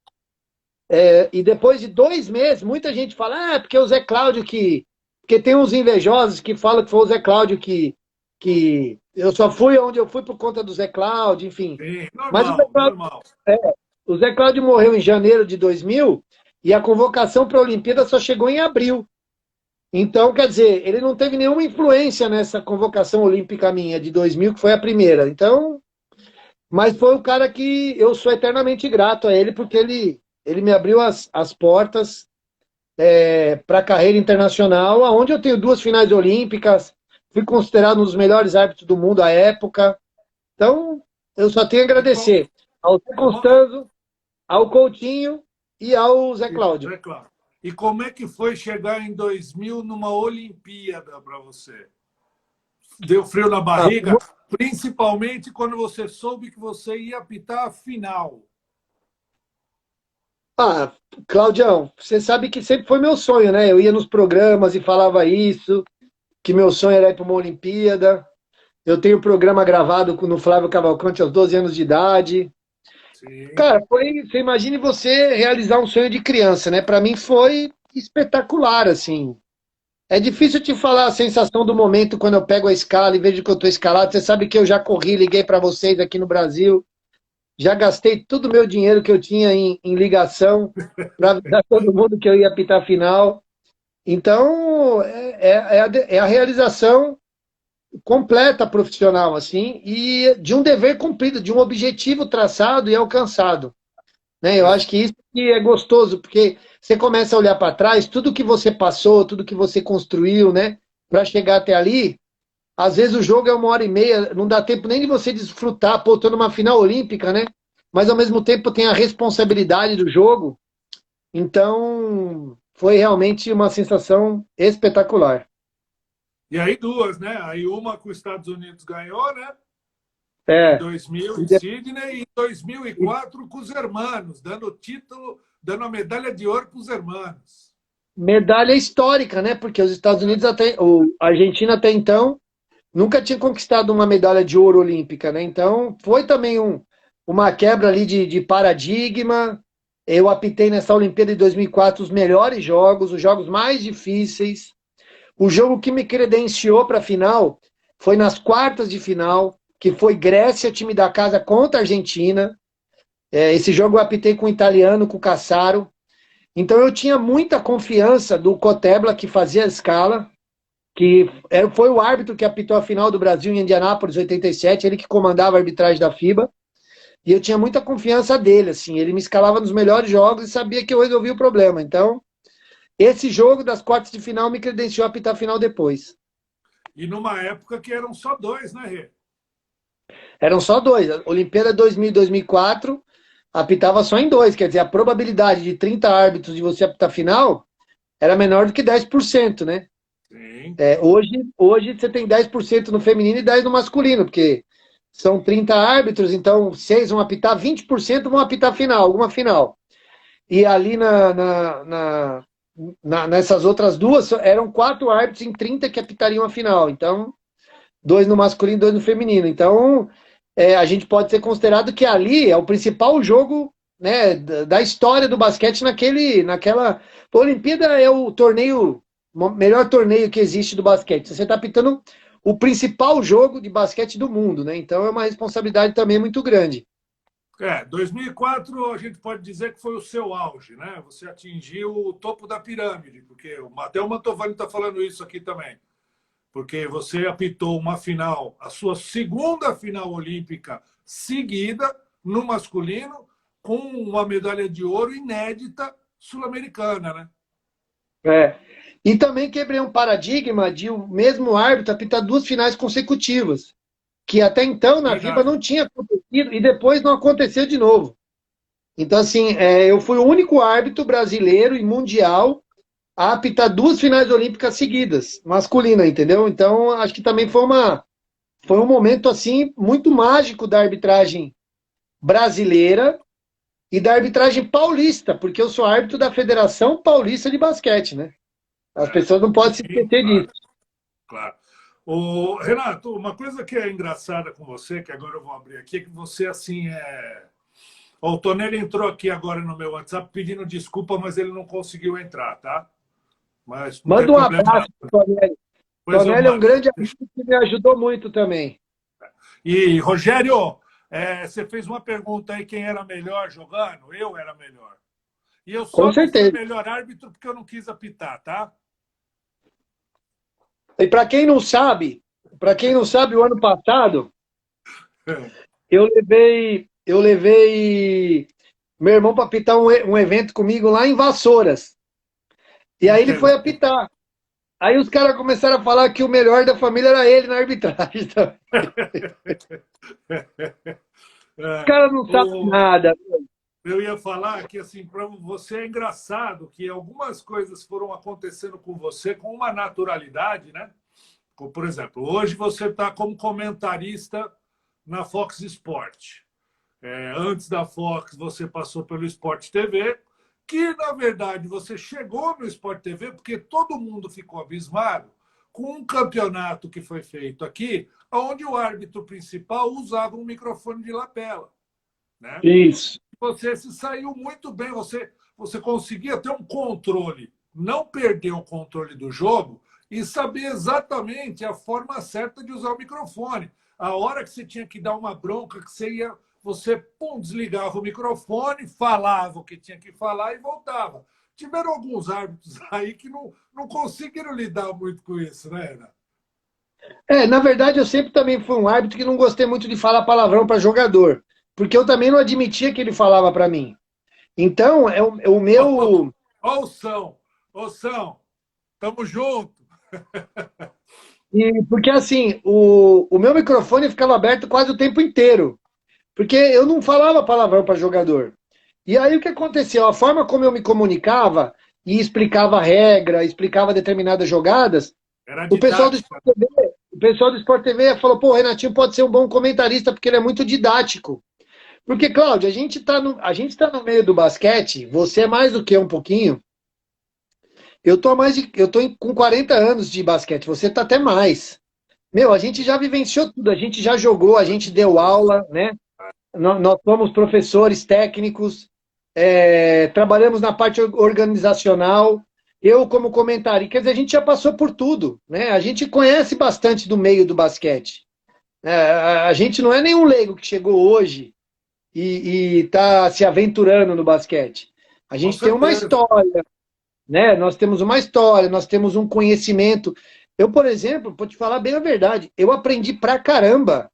Speaker 2: E depois de 2 meses, muita gente fala, porque o Zé Cláudio que... Porque tem uns invejosos que falam que foi o Zé Cláudio que eu só fui onde eu fui por conta do Zé Cláudio, enfim.
Speaker 1: Sim,
Speaker 2: Mas
Speaker 1: normal, normal.
Speaker 2: O Zé Cláudio morreu em janeiro de 2000 e a convocação para a Olimpíada só chegou em abril. Então, quer dizer, ele não teve nenhuma influência nessa convocação olímpica minha de 2000, que foi a primeira. Então, mas foi o cara que eu sou eternamente grato a ele, porque ele me abriu as portas para a carreira internacional, onde eu tenho 2 finais olímpicas, fui considerado um dos melhores árbitros do mundo à época. Então, eu só tenho a
Speaker 1: E qual,
Speaker 2: agradecer ao Zé
Speaker 1: uma,
Speaker 2: Constanzo, ao Coutinho e ao Zé Cláudio.
Speaker 1: é claro. E como é que foi chegar em 2000 numa Olimpíada para você? Deu frio na
Speaker 2: Ah,
Speaker 1: barriga, principalmente quando você soube que você ia apitar a final.
Speaker 2: ah, Claudião, você sabe que sempre foi meu sonho, né? Eu ia nos programas e falava isso, que meu sonho era ir para uma Olimpíada. Eu tenho programa gravado no Flávio Cavalcante aos 12 anos de idade.
Speaker 1: Sim.
Speaker 2: Cara, você imagine você realizar um sonho de criança, né? Para mim foi espetacular, assim. É difícil te falar a sensação do momento quando eu pego a escala e vejo que eu estou escalado. Você sabe que eu já corri, liguei para vocês aqui no Brasil, já gastei todo o meu dinheiro que eu tinha em ligação para avisar todo mundo que eu ia apitar a final. Então, é a realização completa profissional, assim, e de um dever cumprido, de um objetivo traçado e alcançado. Né? Eu acho que isso que é gostoso, porque você começa a olhar para trás, tudo que você passou, tudo que você construiu, né, para chegar até ali. Às vezes o jogo é 1 hora e meia, não dá tempo nem de você desfrutar, pô, tô numa final olímpica, né? Mas ao mesmo tempo tem a responsabilidade do jogo. Então, foi realmente uma sensação espetacular.
Speaker 1: E aí duas, né? Aí uma que os Estados Unidos ganhou, né? Em
Speaker 2: É,
Speaker 1: 2000
Speaker 2: e
Speaker 1: em Sydney e em 2004 com os hermanos, dando o título, dando a medalha de ouro para os hermanos.
Speaker 2: medalha histórica, né? Porque os Estados Unidos a Argentina até então nunca tinha conquistado uma medalha de ouro olímpica, né? Então foi também uma quebra ali de paradigma. Eu apitei nessa Olimpíada de 2004 os melhores jogos, os jogos mais difíceis. O jogo que me credenciou para a final foi nas quartas de final, que foi Grécia, time da casa contra a Argentina. Esse jogo eu apitei com o italiano, com o Cassaro. Então eu tinha muita confiança do Cotebla, que fazia a escala, que foi o árbitro que apitou a final do Brasil em Indianápolis, 87, ele que comandava a arbitragem da FIBA, e eu tinha muita confiança dele, assim, ele me escalava nos melhores jogos e sabia que eu resolvia o problema. Então, esse jogo das quartas de final me credenciou a apitar a final depois.
Speaker 1: E numa época que eram só dois, né, Rê?
Speaker 2: Eram só dois, a Olimpíada 2000 e 2004 apitava só em dois, quer dizer, a probabilidade de 30 árbitros de você apitar a final era menor do que 10%, né?
Speaker 1: Sim.
Speaker 2: Hoje você tem 10% no feminino e 10% no masculino, porque são 30 árbitros, então 6 vão apitar, 20% vão apitar final, alguma final. E ali nessas outras duas, eram 4 árbitros em 30 que apitariam a final. Então, 2 no masculino e 2 no feminino. Então, a gente pode ser considerado que ali é o principal jogo, né, da história do basquete naquela. A Olimpíada é o torneio, o melhor torneio que existe do basquete. Você está apitando o principal jogo de basquete do mundo, né? Então é uma responsabilidade também muito grande.
Speaker 1: 2004 a gente pode dizer que foi o seu auge, né? Você atingiu o topo da pirâmide, porque até o Mantovani está falando isso aqui também, porque você apitou uma final, a sua segunda final olímpica seguida no masculino, com uma medalha de ouro inédita sul-americana, né?
Speaker 2: É. E também quebrei um paradigma de o mesmo árbitro apitar 2 finais consecutivas, que até então na FIBA
Speaker 1: Verdade.
Speaker 2: não tinha acontecido e depois não aconteceu de novo. Então, assim, eu fui o único árbitro brasileiro e mundial a apitar 2 finais olímpicas seguidas, masculina, entendeu? Então, acho que também foi um momento, assim, muito mágico da arbitragem brasileira e da arbitragem paulista, porque eu sou árbitro da Federação Paulista de Basquete, né? As pessoas não podem se
Speaker 1: Sim,
Speaker 2: esquecer
Speaker 1: claro,
Speaker 2: disso.
Speaker 1: claro. Renato, uma coisa que é engraçada com você, que agora eu vou abrir aqui, é que você, assim, é... Ó, o Tonelli entrou aqui agora no meu WhatsApp pedindo desculpa, mas ele não conseguiu entrar, tá? Mas não tem
Speaker 2: Manda um
Speaker 1: problema
Speaker 2: abraço
Speaker 1: não.
Speaker 2: para o Tonelli.
Speaker 1: Pois eu
Speaker 2: Tonelli é um
Speaker 1: mando.
Speaker 2: grande amigo que me ajudou muito também.
Speaker 1: E, Rogério, você fez uma pergunta aí, quem era melhor jogando? Eu era melhor. E eu
Speaker 2: Com
Speaker 1: só não fui
Speaker 2: certeza.
Speaker 1: melhor árbitro porque eu não quis apitar, tá?
Speaker 2: E para quem não sabe, o ano passado eu levei meu irmão para apitar um evento comigo lá em Vassouras. E aí ele foi apitar. Aí os caras começaram a falar que o melhor da família era ele na arbitragem. Os
Speaker 1: É,
Speaker 2: caras não sabem
Speaker 1: o,
Speaker 2: nada.
Speaker 1: eu ia falar que, assim, para você é engraçado que algumas coisas foram acontecendo com você com uma naturalidade, né? Como, por exemplo, hoje você está como comentarista na Fox Sport. Antes da Fox, você passou pelo Sport TV, que, na verdade, você chegou no Sport TV porque todo mundo ficou abismado com um campeonato que foi feito aqui, onde o árbitro principal usava um microfone de lapela, né?
Speaker 2: Isso.
Speaker 1: Você se saiu muito bem, você conseguia ter um controle, não perder o controle do jogo e saber exatamente a forma certa de usar o microfone. A hora que você tinha que dar uma bronca, que você pum, desligava o microfone, falava o que tinha que falar e voltava. Tiveram alguns árbitros aí que não conseguiram lidar muito com isso, né, Ana?
Speaker 2: Na verdade, eu sempre também fui um árbitro que não gostei muito de falar palavrão para jogador, porque eu também não admitia que ele falava para mim. Então, é o meu.
Speaker 1: Ó o São, tamo junto.
Speaker 2: Porque assim, o meu microfone ficava aberto quase o tempo inteiro, porque eu não falava palavrão para jogador. E aí o que aconteceu? A forma como eu me comunicava e explicava a regra, explicava determinadas jogadas,
Speaker 1: Era
Speaker 2: o pessoal do
Speaker 1: didática.
Speaker 2: Sport TV, o pessoal do Sport TV falou: pô, o Renatinho pode ser um bom comentarista porque ele é muito didático. Porque, Cláudio, a gente tá no meio do basquete, você é mais do que um pouquinho. Com 40 anos de basquete, você tá até mais. Meu, a gente já vivenciou tudo, a gente já jogou, a gente deu aula, né? Nós somos professores técnicos, trabalhamos na parte organizacional. Eu, como comentarista, quer dizer, a gente já passou por tudo, né? A gente conhece bastante do meio do basquete. A gente não é nenhum leigo que chegou hoje e está se aventurando no basquete. A
Speaker 1: Com
Speaker 2: gente tem uma
Speaker 1: certeza.
Speaker 2: história, né? Nós temos uma história, nós temos um conhecimento. Eu, por exemplo, vou te falar bem a verdade, eu aprendi pra caramba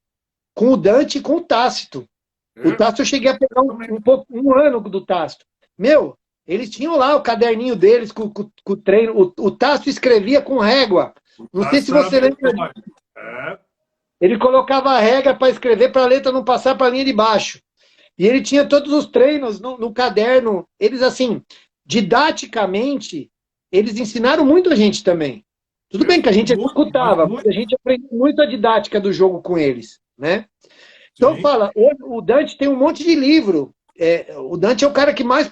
Speaker 2: com o Dante e com o Tácito. O Tácito eu cheguei a pegar um ano do Tácito. Meu, eles tinham lá o caderninho deles com o treino. O Tácito escrevia com régua. Não sei se
Speaker 1: Tasso era
Speaker 2: você lembra.
Speaker 1: medonho. É,
Speaker 2: Ele colocava a régua para escrever para a letra não passar para a linha de baixo. E ele tinha todos os treinos no caderno. Eles, assim, didaticamente, eles ensinaram muito a gente também. Tudo bem que a gente
Speaker 1: muito, mas
Speaker 2: executava, mas
Speaker 1: muito.
Speaker 2: a gente aprendeu muito a didática do jogo com eles, né? Então
Speaker 1: Sim.
Speaker 2: fala, o Dante tem um monte de livro. O Dante é o cara que mais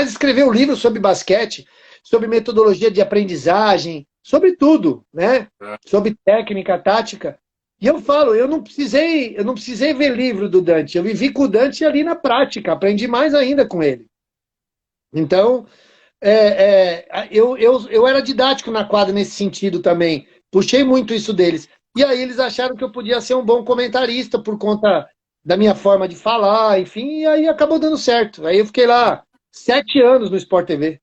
Speaker 2: escreveu livros sobre basquete, sobre metodologia de aprendizagem, sobre tudo, né?
Speaker 1: É.
Speaker 2: Sobre técnica, tática. E eu falo, eu não precisei ver livro do Dante, eu vivi com o Dante ali na prática, aprendi mais ainda com ele. Então, eu era didático na quadra nesse sentido também. Puxei muito isso deles. E aí eles acharam que eu podia ser um bom comentarista por conta da minha forma de falar, enfim, e aí acabou dando certo. Aí eu fiquei lá 7 anos no Sport TV.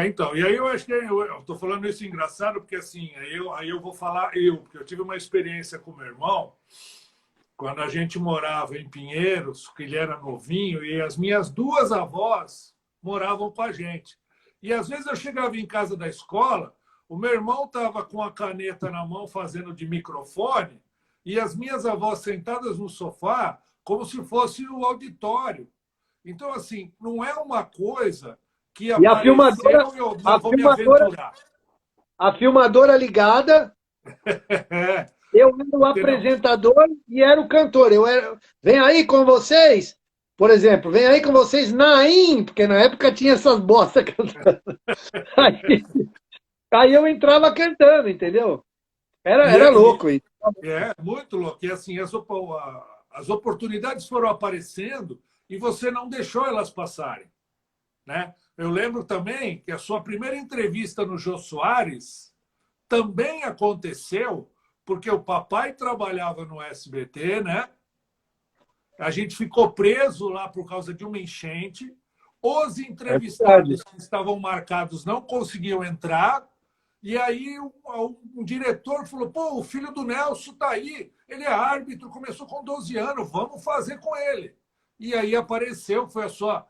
Speaker 1: Então, e aí eu acho que eu estou falando isso engraçado, porque assim, aí eu vou falar porque eu tive uma experiência com meu irmão, quando a gente morava em Pinheiros, que ele era novinho, e as minhas duas avós moravam com a gente. E às vezes eu chegava em casa da escola, o meu irmão estava com a caneta na mão fazendo de microfone, e as minhas avós sentadas no sofá, como se fosse o auditório. Então, assim, não é uma coisa que
Speaker 2: E a filmadora,
Speaker 1: apareceu e eu
Speaker 2: a
Speaker 1: não vou me
Speaker 2: filmadora,
Speaker 1: aventurar.
Speaker 2: a filmadora ligada,
Speaker 1: É,
Speaker 2: eu era o
Speaker 1: entendeu?
Speaker 2: apresentador e era o cantor. Vem aí com vocês, por exemplo, vem aí com vocês Naim, porque na época tinha essas bostas cantando. Aí, aí eu entrava cantando, entendeu?
Speaker 1: E,
Speaker 2: Era louco isso.
Speaker 1: é muito louco. E assim, as oportunidades foram aparecendo e você não deixou elas passarem, né? Eu lembro também que a sua primeira entrevista no Jô Soares também aconteceu porque o papai trabalhava no SBT, né? A gente ficou preso lá por causa de uma enchente. Os
Speaker 2: É verdade.
Speaker 1: entrevistados que estavam marcados não conseguiam entrar. E aí um diretor falou: pô, o filho do Nelson está aí, ele é árbitro, começou com 12 anos, vamos fazer com ele. E aí apareceu, foi a sua.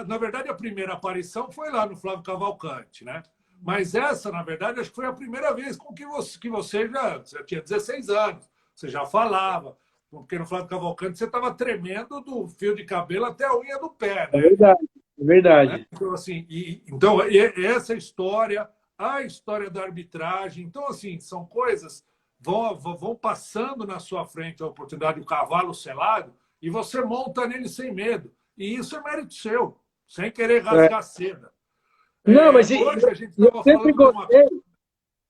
Speaker 1: Na verdade, a primeira aparição foi lá no Flávio Cavalcante, né? Mas essa, na verdade, acho que foi a primeira vez com que você já tinha 16 anos, você já falava. Porque no Flávio Cavalcante você estava tremendo do fio de cabelo até a unha do pé,
Speaker 2: É
Speaker 1: né?
Speaker 2: verdade. É
Speaker 1: Né?
Speaker 2: verdade.
Speaker 1: Então, assim, então, essa história, a história da arbitragem, então, assim, são coisas vão passando na sua frente a oportunidade, o cavalo selado, e você monta nele sem medo. E isso é mérito seu, sem querer
Speaker 2: É.
Speaker 1: rasgar seda.
Speaker 2: Não, mas
Speaker 1: Hoje a gente
Speaker 2: eu
Speaker 1: estava falando de uma.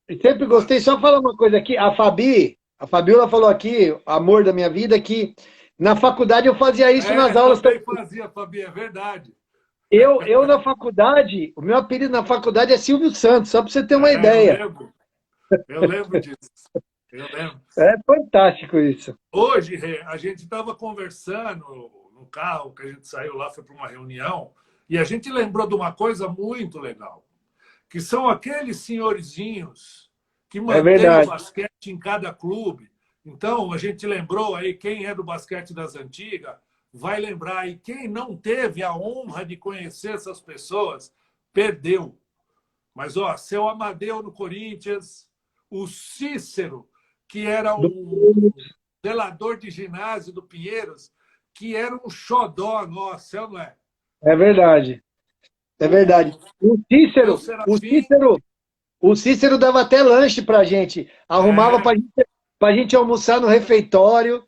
Speaker 2: sempre
Speaker 1: Pode.
Speaker 2: gostei. Só falar uma coisa aqui. A Fabiola falou aqui, amor da minha vida, que na faculdade eu fazia isso nas aulas
Speaker 1: Também
Speaker 2: também.
Speaker 1: fazia, Fabi, é verdade.
Speaker 2: Eu na faculdade, o meu apelido na faculdade é Silvio Santos, só para você ter uma
Speaker 1: Eu
Speaker 2: ideia.
Speaker 1: lembro. Eu lembro disso. Eu lembro.
Speaker 2: É fantástico isso.
Speaker 1: Hoje, Rê, a gente estava conversando no carro, que a gente saiu lá, foi para uma reunião, e a gente lembrou de uma coisa muito legal, que são aqueles senhorzinhos que
Speaker 2: É
Speaker 1: mantêm o
Speaker 2: verdade.
Speaker 1: basquete em cada clube. Então, a gente lembrou aí, quem é do basquete das antigas, vai lembrar, e quem não teve a honra de conhecer essas pessoas, perdeu. Mas, ó, seu Amadeu no Corinthians, o Cícero, que era um zelador de ginásio do Pinheiros, que era um xodó nosso, não é?
Speaker 2: É verdade. É
Speaker 1: O
Speaker 2: verdade.
Speaker 1: seu Serafim,
Speaker 2: O Cícero dava até lanche pra gente. Arrumava
Speaker 1: é,
Speaker 2: pra gente almoçar no refeitório.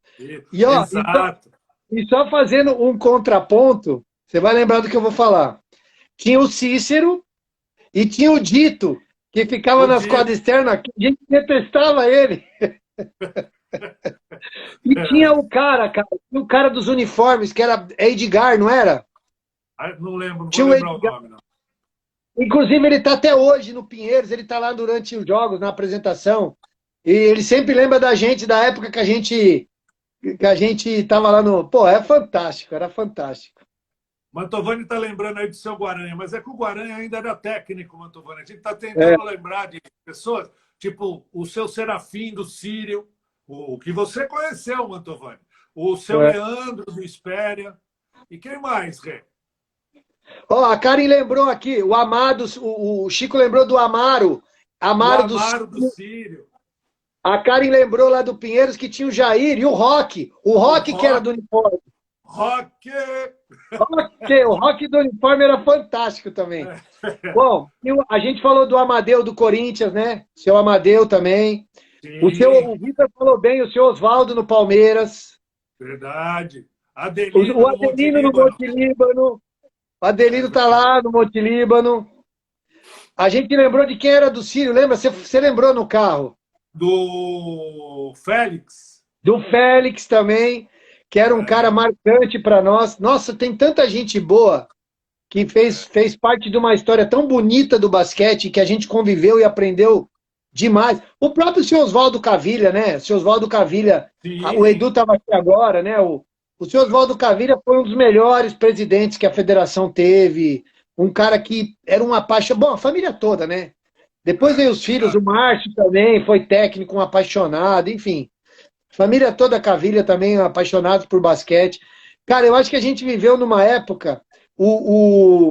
Speaker 2: E, ó,
Speaker 1: exato.
Speaker 2: e só fazendo um contraponto, você vai lembrar do que eu vou falar. Tinha o Cícero e tinha o Dito, que ficava
Speaker 1: O
Speaker 2: nas
Speaker 1: Dito.
Speaker 2: quadras externas, que a gente detestava ele. E tinha o cara dos uniformes, que era Edgar, não era?
Speaker 1: Não lembro, não vou
Speaker 2: Tinha o
Speaker 1: lembrar o
Speaker 2: Edgar.
Speaker 1: nome, não.
Speaker 2: Inclusive, ele está até hoje no Pinheiros, ele está lá durante os jogos, na apresentação. E ele sempre lembra da gente, da época que a gente estava lá no. Pô, é fantástico, era fantástico.
Speaker 1: Mantovani está lembrando aí do seu Guaranha, mas é que o Guaranha ainda era técnico, Mantovani. A gente está
Speaker 2: É,
Speaker 1: tentando lembrar de pessoas, tipo o seu Serafim do Sírio, o que você conheceu, Mantovani. O seu
Speaker 2: é.
Speaker 1: Leandro do Espéria. E quem mais, Rê?
Speaker 2: Ó, a Karen lembrou aqui, o Amado, o Chico lembrou do Amaro.
Speaker 1: O
Speaker 2: Amaro do
Speaker 1: Amaro do
Speaker 2: Sírio.
Speaker 1: Sírio.
Speaker 2: A Karen lembrou lá do Pinheiros que tinha o Jair e o Rock. O
Speaker 1: O
Speaker 2: Rock que era
Speaker 1: Rock.
Speaker 2: do uniforme.
Speaker 1: Rock!
Speaker 2: O Rock do uniforme era fantástico também. Bom, a gente falou do Amadeu do Corinthians, né? Seu Amadeu também.
Speaker 1: Sim,
Speaker 2: O Vitor falou bem, o seu Oswaldo no Palmeiras.
Speaker 1: verdade. Adelino
Speaker 2: O
Speaker 1: no Monte
Speaker 2: Adelino no
Speaker 1: Líbano.
Speaker 2: Monte Líbano. O
Speaker 1: É
Speaker 2: Adelino tá
Speaker 1: verdade.
Speaker 2: lá no Monte Líbano. A gente lembrou de quem era do Sírio, lembra? Você lembrou no carro?
Speaker 1: Do Félix.
Speaker 2: Do Félix também, que era um cara
Speaker 1: É,
Speaker 2: marcante para nós. Nossa, tem tanta gente boa que fez parte de uma história tão bonita do basquete que a gente conviveu e aprendeu demais. O próprio seu Oswaldo Cavilha, né? O seu Oswaldo Cavilha, o Edu
Speaker 1: sim.
Speaker 2: estava aqui agora, né? O seu Oswaldo Cavilha foi um dos melhores presidentes que a federação teve. Um cara que era uma paixão. Bom, a família toda, né? Depois veio os filhos, o
Speaker 1: Verdade.
Speaker 2: Márcio também foi técnico, um apaixonado, enfim. Família toda Cavilha também apaixonados por basquete. Cara, eu acho que a gente viveu numa época. O,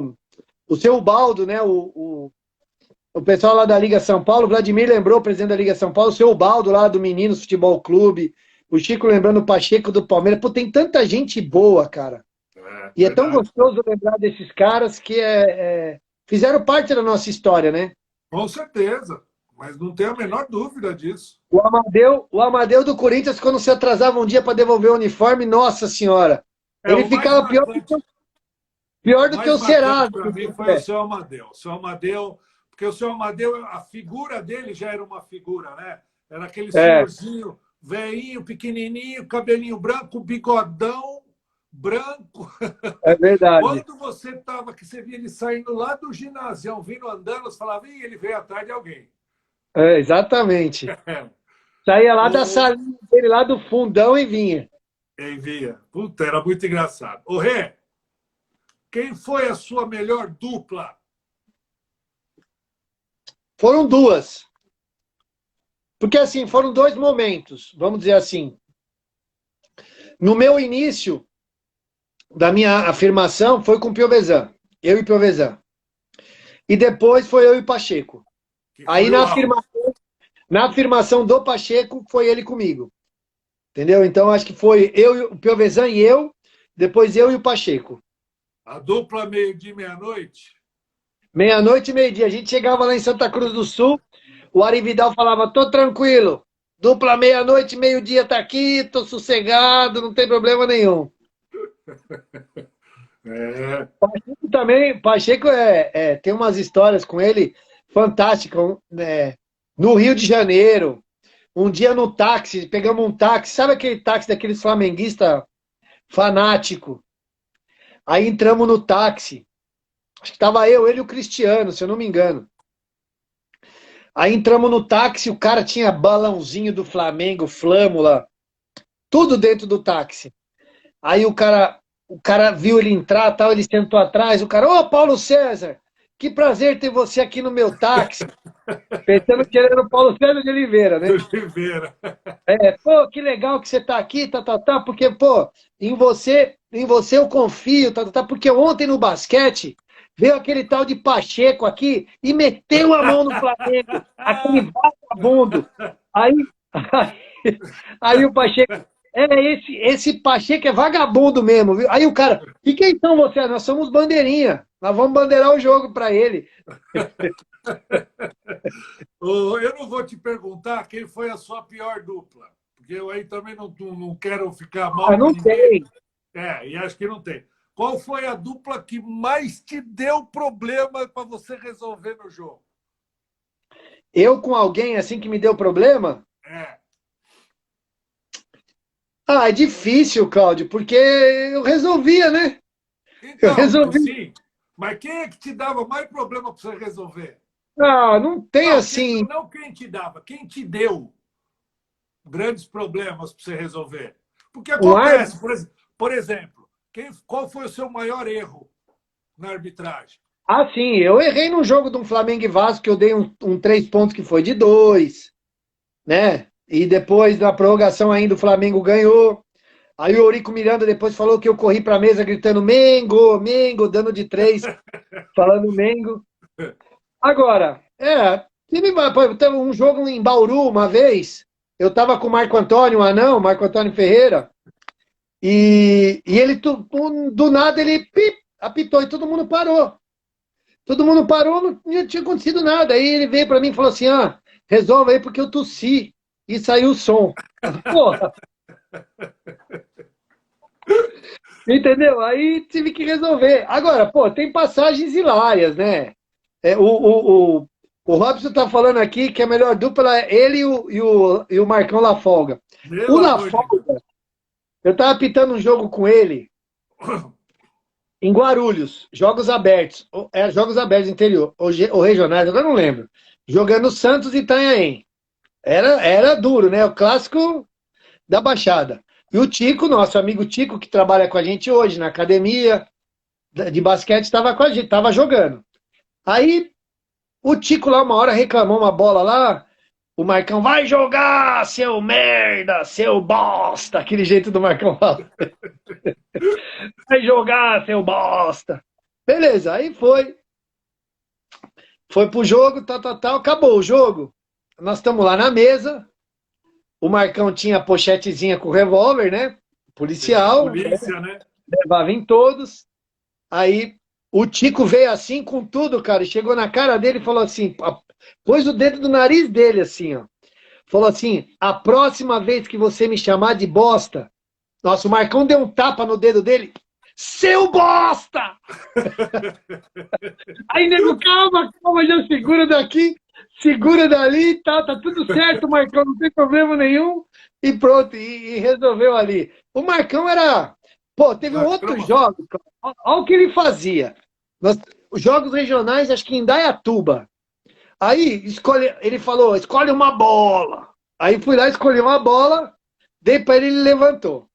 Speaker 2: o, o seu Baldo, né? O pessoal lá da Liga São Paulo, o Vladimir lembrou, o presidente da Liga São Paulo, o seu Baldo lá do Meninos Futebol Clube, o Chico lembrando o Pacheco do Palmeiras. Pô, tem tanta gente boa, cara. E é tão
Speaker 1: Verdade.
Speaker 2: gostoso lembrar desses caras que fizeram parte da nossa história, né?
Speaker 1: Com certeza. Mas não tenho a menor dúvida disso.
Speaker 2: O Amadeu do Corinthians, quando se atrasava um dia para devolver o uniforme, nossa senhora. Ele
Speaker 1: o mais
Speaker 2: ficava
Speaker 1: marcante,
Speaker 2: pior do que o Serasa.
Speaker 1: para mim foi o seu Amadeu. O seu Amadeu, porque o seu Amadeu, a figura dele já era uma figura, né? Era aquele
Speaker 2: É,
Speaker 1: senhorzinho, velhinho, pequenininho, cabelinho branco, bigodão branco.
Speaker 2: é verdade.
Speaker 1: Quando você estava, que você via ele saindo lá do ginásio, vindo andando, você falava, ih, ele veio atrás de alguém.
Speaker 2: É, exatamente.
Speaker 1: É.
Speaker 2: Saía lá da
Speaker 1: O,
Speaker 2: salinha dele, lá do fundão e vinha.
Speaker 1: envia. Puta, era muito engraçado. Ô, Rê, quem foi a sua melhor dupla?
Speaker 2: Foram duas. Porque, assim, foram dois momentos, vamos dizer assim. No meu início da minha afirmação, foi com o Piovesan. Eu e o Piovesan. E depois foi eu e o Pacheco.
Speaker 1: Que
Speaker 2: Aí,
Speaker 1: foi o auge.
Speaker 2: na afirmação do Pacheco, foi ele comigo. Entendeu? Então, acho que foi eu, o Piovesan e eu, depois eu e o Pacheco.
Speaker 1: A dupla meio-dia e meia-noite?
Speaker 2: Meia-noite e meio-dia. A gente chegava lá em Santa Cruz do Sul, o Ari Vidal falava, tô tranquilo, dupla meia-noite, meio-dia tá aqui, tô sossegado, não tem problema nenhum.
Speaker 1: É.
Speaker 2: Pacheco também, Pacheco tem umas histórias com ele fantásticas, né? No Rio de Janeiro, um dia no táxi, pegamos um táxi, sabe aquele táxi daqueles flamenguista fanático? Aí entramos no táxi, acho que tava eu, ele e o Cristiano, se eu não me engano. Aí entramos no táxi, o cara tinha balãozinho do Flamengo, flâmula, tudo dentro do táxi. Aí o cara viu ele entrar, tal, ele sentou atrás, o cara, ô Paulo César, que prazer ter você aqui no meu táxi. Pensando que ele era o Paulo César de Oliveira,
Speaker 1: De
Speaker 2: né?
Speaker 1: Oliveira.
Speaker 2: Pô, que legal que você tá aqui, tá, porque, pô, em você eu confio, porque ontem no basquete veio aquele tal de Pacheco aqui e meteu a mão no Flamengo, aquele vagabundo. Aí, aí, aí o Pacheco, esse Pacheco é vagabundo mesmo, viu? Aí o cara, e quem são vocês? Nós somos bandeirinha, nós vamos bandeirar o jogo para ele.
Speaker 1: Eu não vou te perguntar quem foi a sua pior dupla, porque eu aí também não quero ficar
Speaker 2: Ah,
Speaker 1: mal com
Speaker 2: não
Speaker 1: ninguém.
Speaker 2: tem.
Speaker 1: E acho que não tem. Qual foi a dupla que mais te deu problema para você resolver no jogo?
Speaker 2: Eu com alguém assim que me deu problema?
Speaker 1: É.
Speaker 2: Ah, é difícil, Cláudio, porque eu resolvia, né? Eu
Speaker 1: Então, mas
Speaker 2: resolvi.
Speaker 1: sim. Mas quem é que te dava mais problema para você resolver?
Speaker 2: Ah, não tem
Speaker 1: Não,
Speaker 2: assim.
Speaker 1: não quem te dava, quem te deu grandes problemas para você resolver. Porque
Speaker 2: Um árbitro.
Speaker 1: acontece, por exemplo, qual foi o seu maior erro na arbitragem?
Speaker 2: Ah, sim, eu errei num jogo de um Flamengo e Vasco que eu dei um 3 pontos que foi de 2, né? E depois, na prorrogação ainda, o Flamengo ganhou. Aí o Eurico Miranda depois falou que eu corri pra mesa gritando Mengo, Mengo, dando de 3, falando Mengo. Agora, teve um jogo em Bauru uma vez. Eu tava com o Marco Antônio, um anão, Marco Antônio Ferreira, e ele, do nada, ele apitou e todo mundo parou. Todo mundo parou, não tinha acontecido nada. Aí ele veio para mim e falou assim: ah, resolve aí porque eu tossi e saiu o som. Porra, entendeu? Aí tive que resolver. Agora, pô, tem passagens hilárias, né? O Robson tá falando aqui que a melhor dupla é ele e o Marcão Lafolga. O
Speaker 1: Pelo amor de Deus.
Speaker 2: Lafolga, eu tava apitando um jogo com ele em Guarulhos, jogos abertos. Jogos abertos interior, ou regionais, agora eu não lembro. Jogando Santos e Itanhaém. Era duro, né? O clássico da Baixada. E o Tico, nosso amigo Tico, que trabalha com a gente hoje na academia de basquete, estava com a gente, estava jogando. Aí o Tico lá uma hora reclamou uma bola lá, o Marcão, vai jogar, seu merda, seu bosta, aquele jeito do Marcão lá. Vai jogar, seu bosta. Beleza, aí foi pro jogo, tal, acabou o jogo. Nós estamos lá na mesa, o Marcão tinha a pochetezinha com revólver, né? Policial,
Speaker 1: Polícia, né?
Speaker 2: levava em todos. Aí o Tico veio assim com tudo, cara, e chegou na cara dele e falou assim, pôs o dedo no nariz dele assim, ó. Falou assim, a próxima vez que você me chamar de bosta, Nossa, o Marcão deu um tapa no dedo dele. Seu bosta! Aí, nego, calma, calma, já segura daqui, segura dali, tá tudo certo, Marcão, não tem problema nenhum. E pronto, e resolveu ali. O Marcão era. Pô, teve outros
Speaker 1: Bacana.
Speaker 2: jogos, olha o que ele fazia. Os jogos regionais, acho que em Indaiatuba. Aí, ele falou: escolhe uma bola. Aí fui lá, escolhi uma bola, dei pra ele levantou.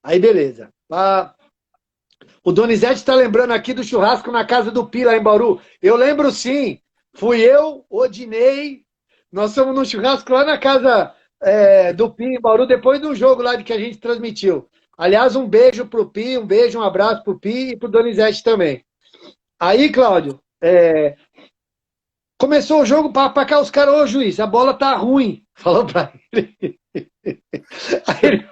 Speaker 2: Aí, beleza. O Donizete está lembrando aqui do churrasco na casa do Pi, lá em Bauru. Eu lembro sim. Fui eu, Odinei. Nós fomos no churrasco lá na casa do Pi, em Bauru, depois do jogo lá que a gente transmitiu. Aliás, um beijo pro Pi, um beijo, um abraço pro Pi e pro Donizete também. Aí, Cláudio, começou o jogo para cá, os caras, ô juiz, a bola tá ruim. Falou para ele. Aí ele.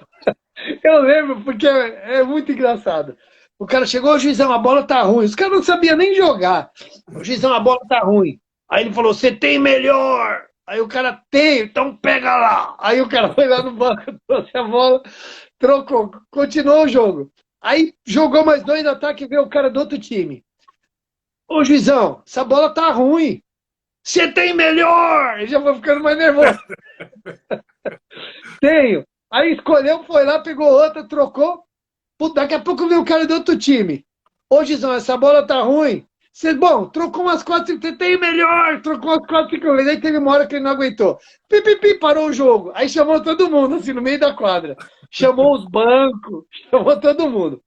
Speaker 2: Eu lembro, porque é muito engraçado. O cara chegou, o juizão, a bola tá ruim. Os caras não sabiam nem jogar. O juizão, a bola tá ruim. Aí ele falou, você tem melhor. Aí o cara, tem, então pega lá. Aí o cara foi lá no banco, trouxe a bola, trocou, continuou o jogo. Aí jogou mais 2 ataques e veio o cara do outro time. Ô juizão, essa bola tá ruim. Você tem melhor. Ele já foi ficando mais nervoso. Tenho. Aí escolheu, foi lá, pegou outra, trocou. Daqui a pouco veio o cara do outro time. Ô, Gizão, essa bola tá ruim. Bom, trocou umas 4, 5, tem melhor. Trocou umas 4, 5 vezes. Aí teve uma hora que ele não aguentou. Pipipi, parou o jogo. Aí chamou todo mundo, assim, no meio da quadra. Chamou os bancos, chamou todo mundo.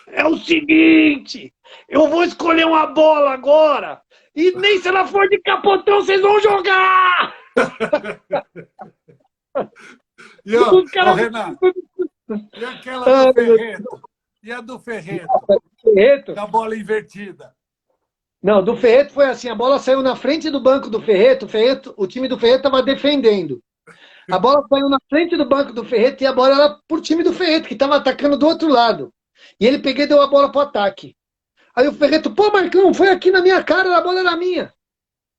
Speaker 2: É o seguinte, eu vou escolher uma bola agora. E nem se ela for de capotão, vocês vão jogar!
Speaker 1: E, ó, Renato, e aquela do Ferreto? E a do Ferreto?
Speaker 2: Ferreto?
Speaker 1: Da bola invertida.
Speaker 2: Não, do Ferreto foi assim, a bola saiu na frente do banco do Ferreto, o time do Ferreto estava defendendo. A bola saiu na frente do banco do Ferreto e a bola era pro time do Ferreto, que estava atacando do outro lado. E ele peguei e deu a bola pro ataque. Aí o Ferreto, pô, Marcão, foi aqui na minha cara, a bola era minha.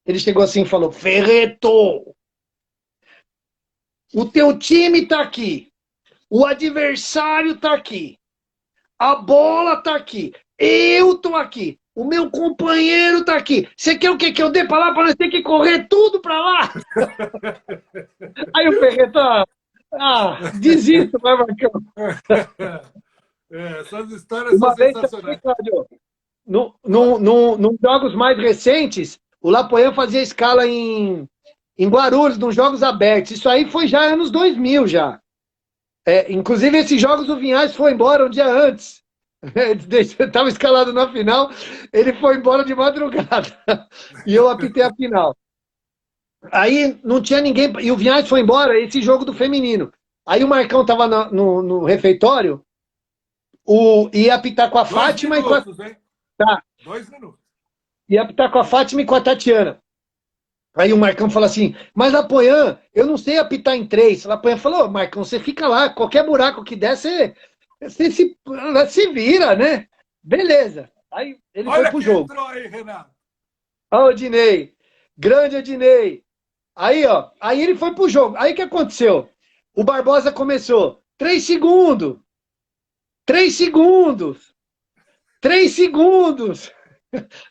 Speaker 2: Ele chegou assim e falou, Ferreto, o teu time tá aqui, o adversário tá aqui, a bola tá aqui, eu tô aqui, o meu companheiro tá aqui. Você quer o quê? Que eu dê pra lá pra nós ter que correr tudo pra lá? Aí o Ferreto, desisto, vai, Marcão.
Speaker 1: Essas histórias são sensacionais.
Speaker 2: Nos jogos mais recentes, o Lapoian fazia escala em Guarulhos, nos jogos abertos. Isso aí foi já anos 2000 já. Inclusive, esses jogos o Vinhais foi embora um dia antes. Estava escalado na final, ele foi embora de madrugada. E eu apitei a final. Aí não tinha ninguém. E o Vinhais foi embora, esse jogo do feminino. Aí o Marcão estava no refeitório, ia apitar com a Fátima
Speaker 1: minutos,
Speaker 2: e com a.
Speaker 1: Hein?
Speaker 2: Tá.
Speaker 1: 2 minutos.
Speaker 2: Ia apitar com a Fátima e com a Tatiana. Aí o Marcão falou assim, mas Lapoian, eu não sei apitar em 3. Lapoian falou, Marcão, você fica lá, qualquer buraco que der, você se vira, né? Beleza. Aí ele foi pro jogo.
Speaker 1: Entrou aí, Renato.
Speaker 2: Ó, Odinei. Grande Odinei. Aí, ó. Aí ele foi pro jogo. Aí o que aconteceu? O Barbosa começou. 3 segundos. 3 segundos. 3 segundos.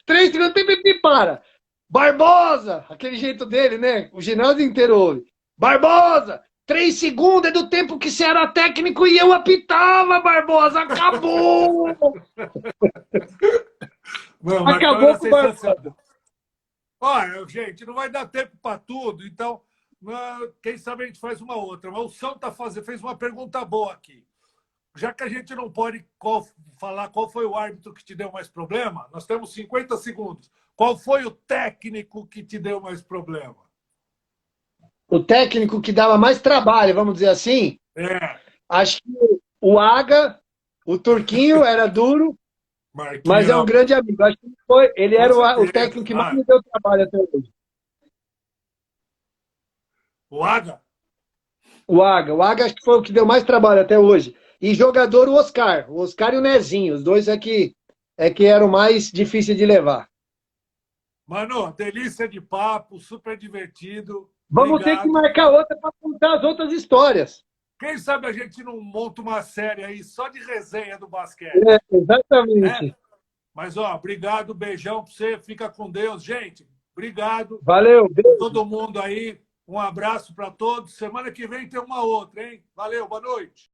Speaker 2: 3 segundos. Para. Barbosa. Aquele jeito dele, né? O ginásio inteiro ouve. Barbosa. 3 segundos é do tempo que você era técnico e eu apitava, Barbosa. Acabou!
Speaker 1: Não,
Speaker 2: acabou com o Barbosa.
Speaker 1: Olha, gente, não vai dar tempo para tudo, então quem sabe a gente faz uma outra. Mas o São fez uma pergunta boa aqui. Já que a gente não pode falar qual foi o árbitro que te deu mais problema, nós temos 50 segundos. Qual foi o técnico que te deu mais problema?
Speaker 2: O técnico que dava mais trabalho, vamos dizer assim? Acho que o Aga, o Turquinho, era duro, Marquinhos, mas é um grande amigo. Acho que ele era o técnico que mais me deu trabalho até hoje.
Speaker 1: O Aga?
Speaker 2: O Aga acho que foi o que deu mais trabalho até hoje. E jogador, o Oscar e o Nezinho. Os dois é que eram mais difíceis de levar.
Speaker 1: Mano, delícia de papo, super divertido.
Speaker 2: Vamos ter que marcar outra para contar as outras histórias.
Speaker 1: Quem sabe a gente não monta uma série aí só de resenha do basquete,
Speaker 2: Exatamente.
Speaker 1: né? Mas, ó, obrigado, beijão para você, fica com Deus. Gente, obrigado
Speaker 2: Valeu,
Speaker 1: a
Speaker 2: beijo.
Speaker 1: todo mundo aí. Um abraço para todos. Semana que vem tem uma outra, hein? Valeu, boa noite.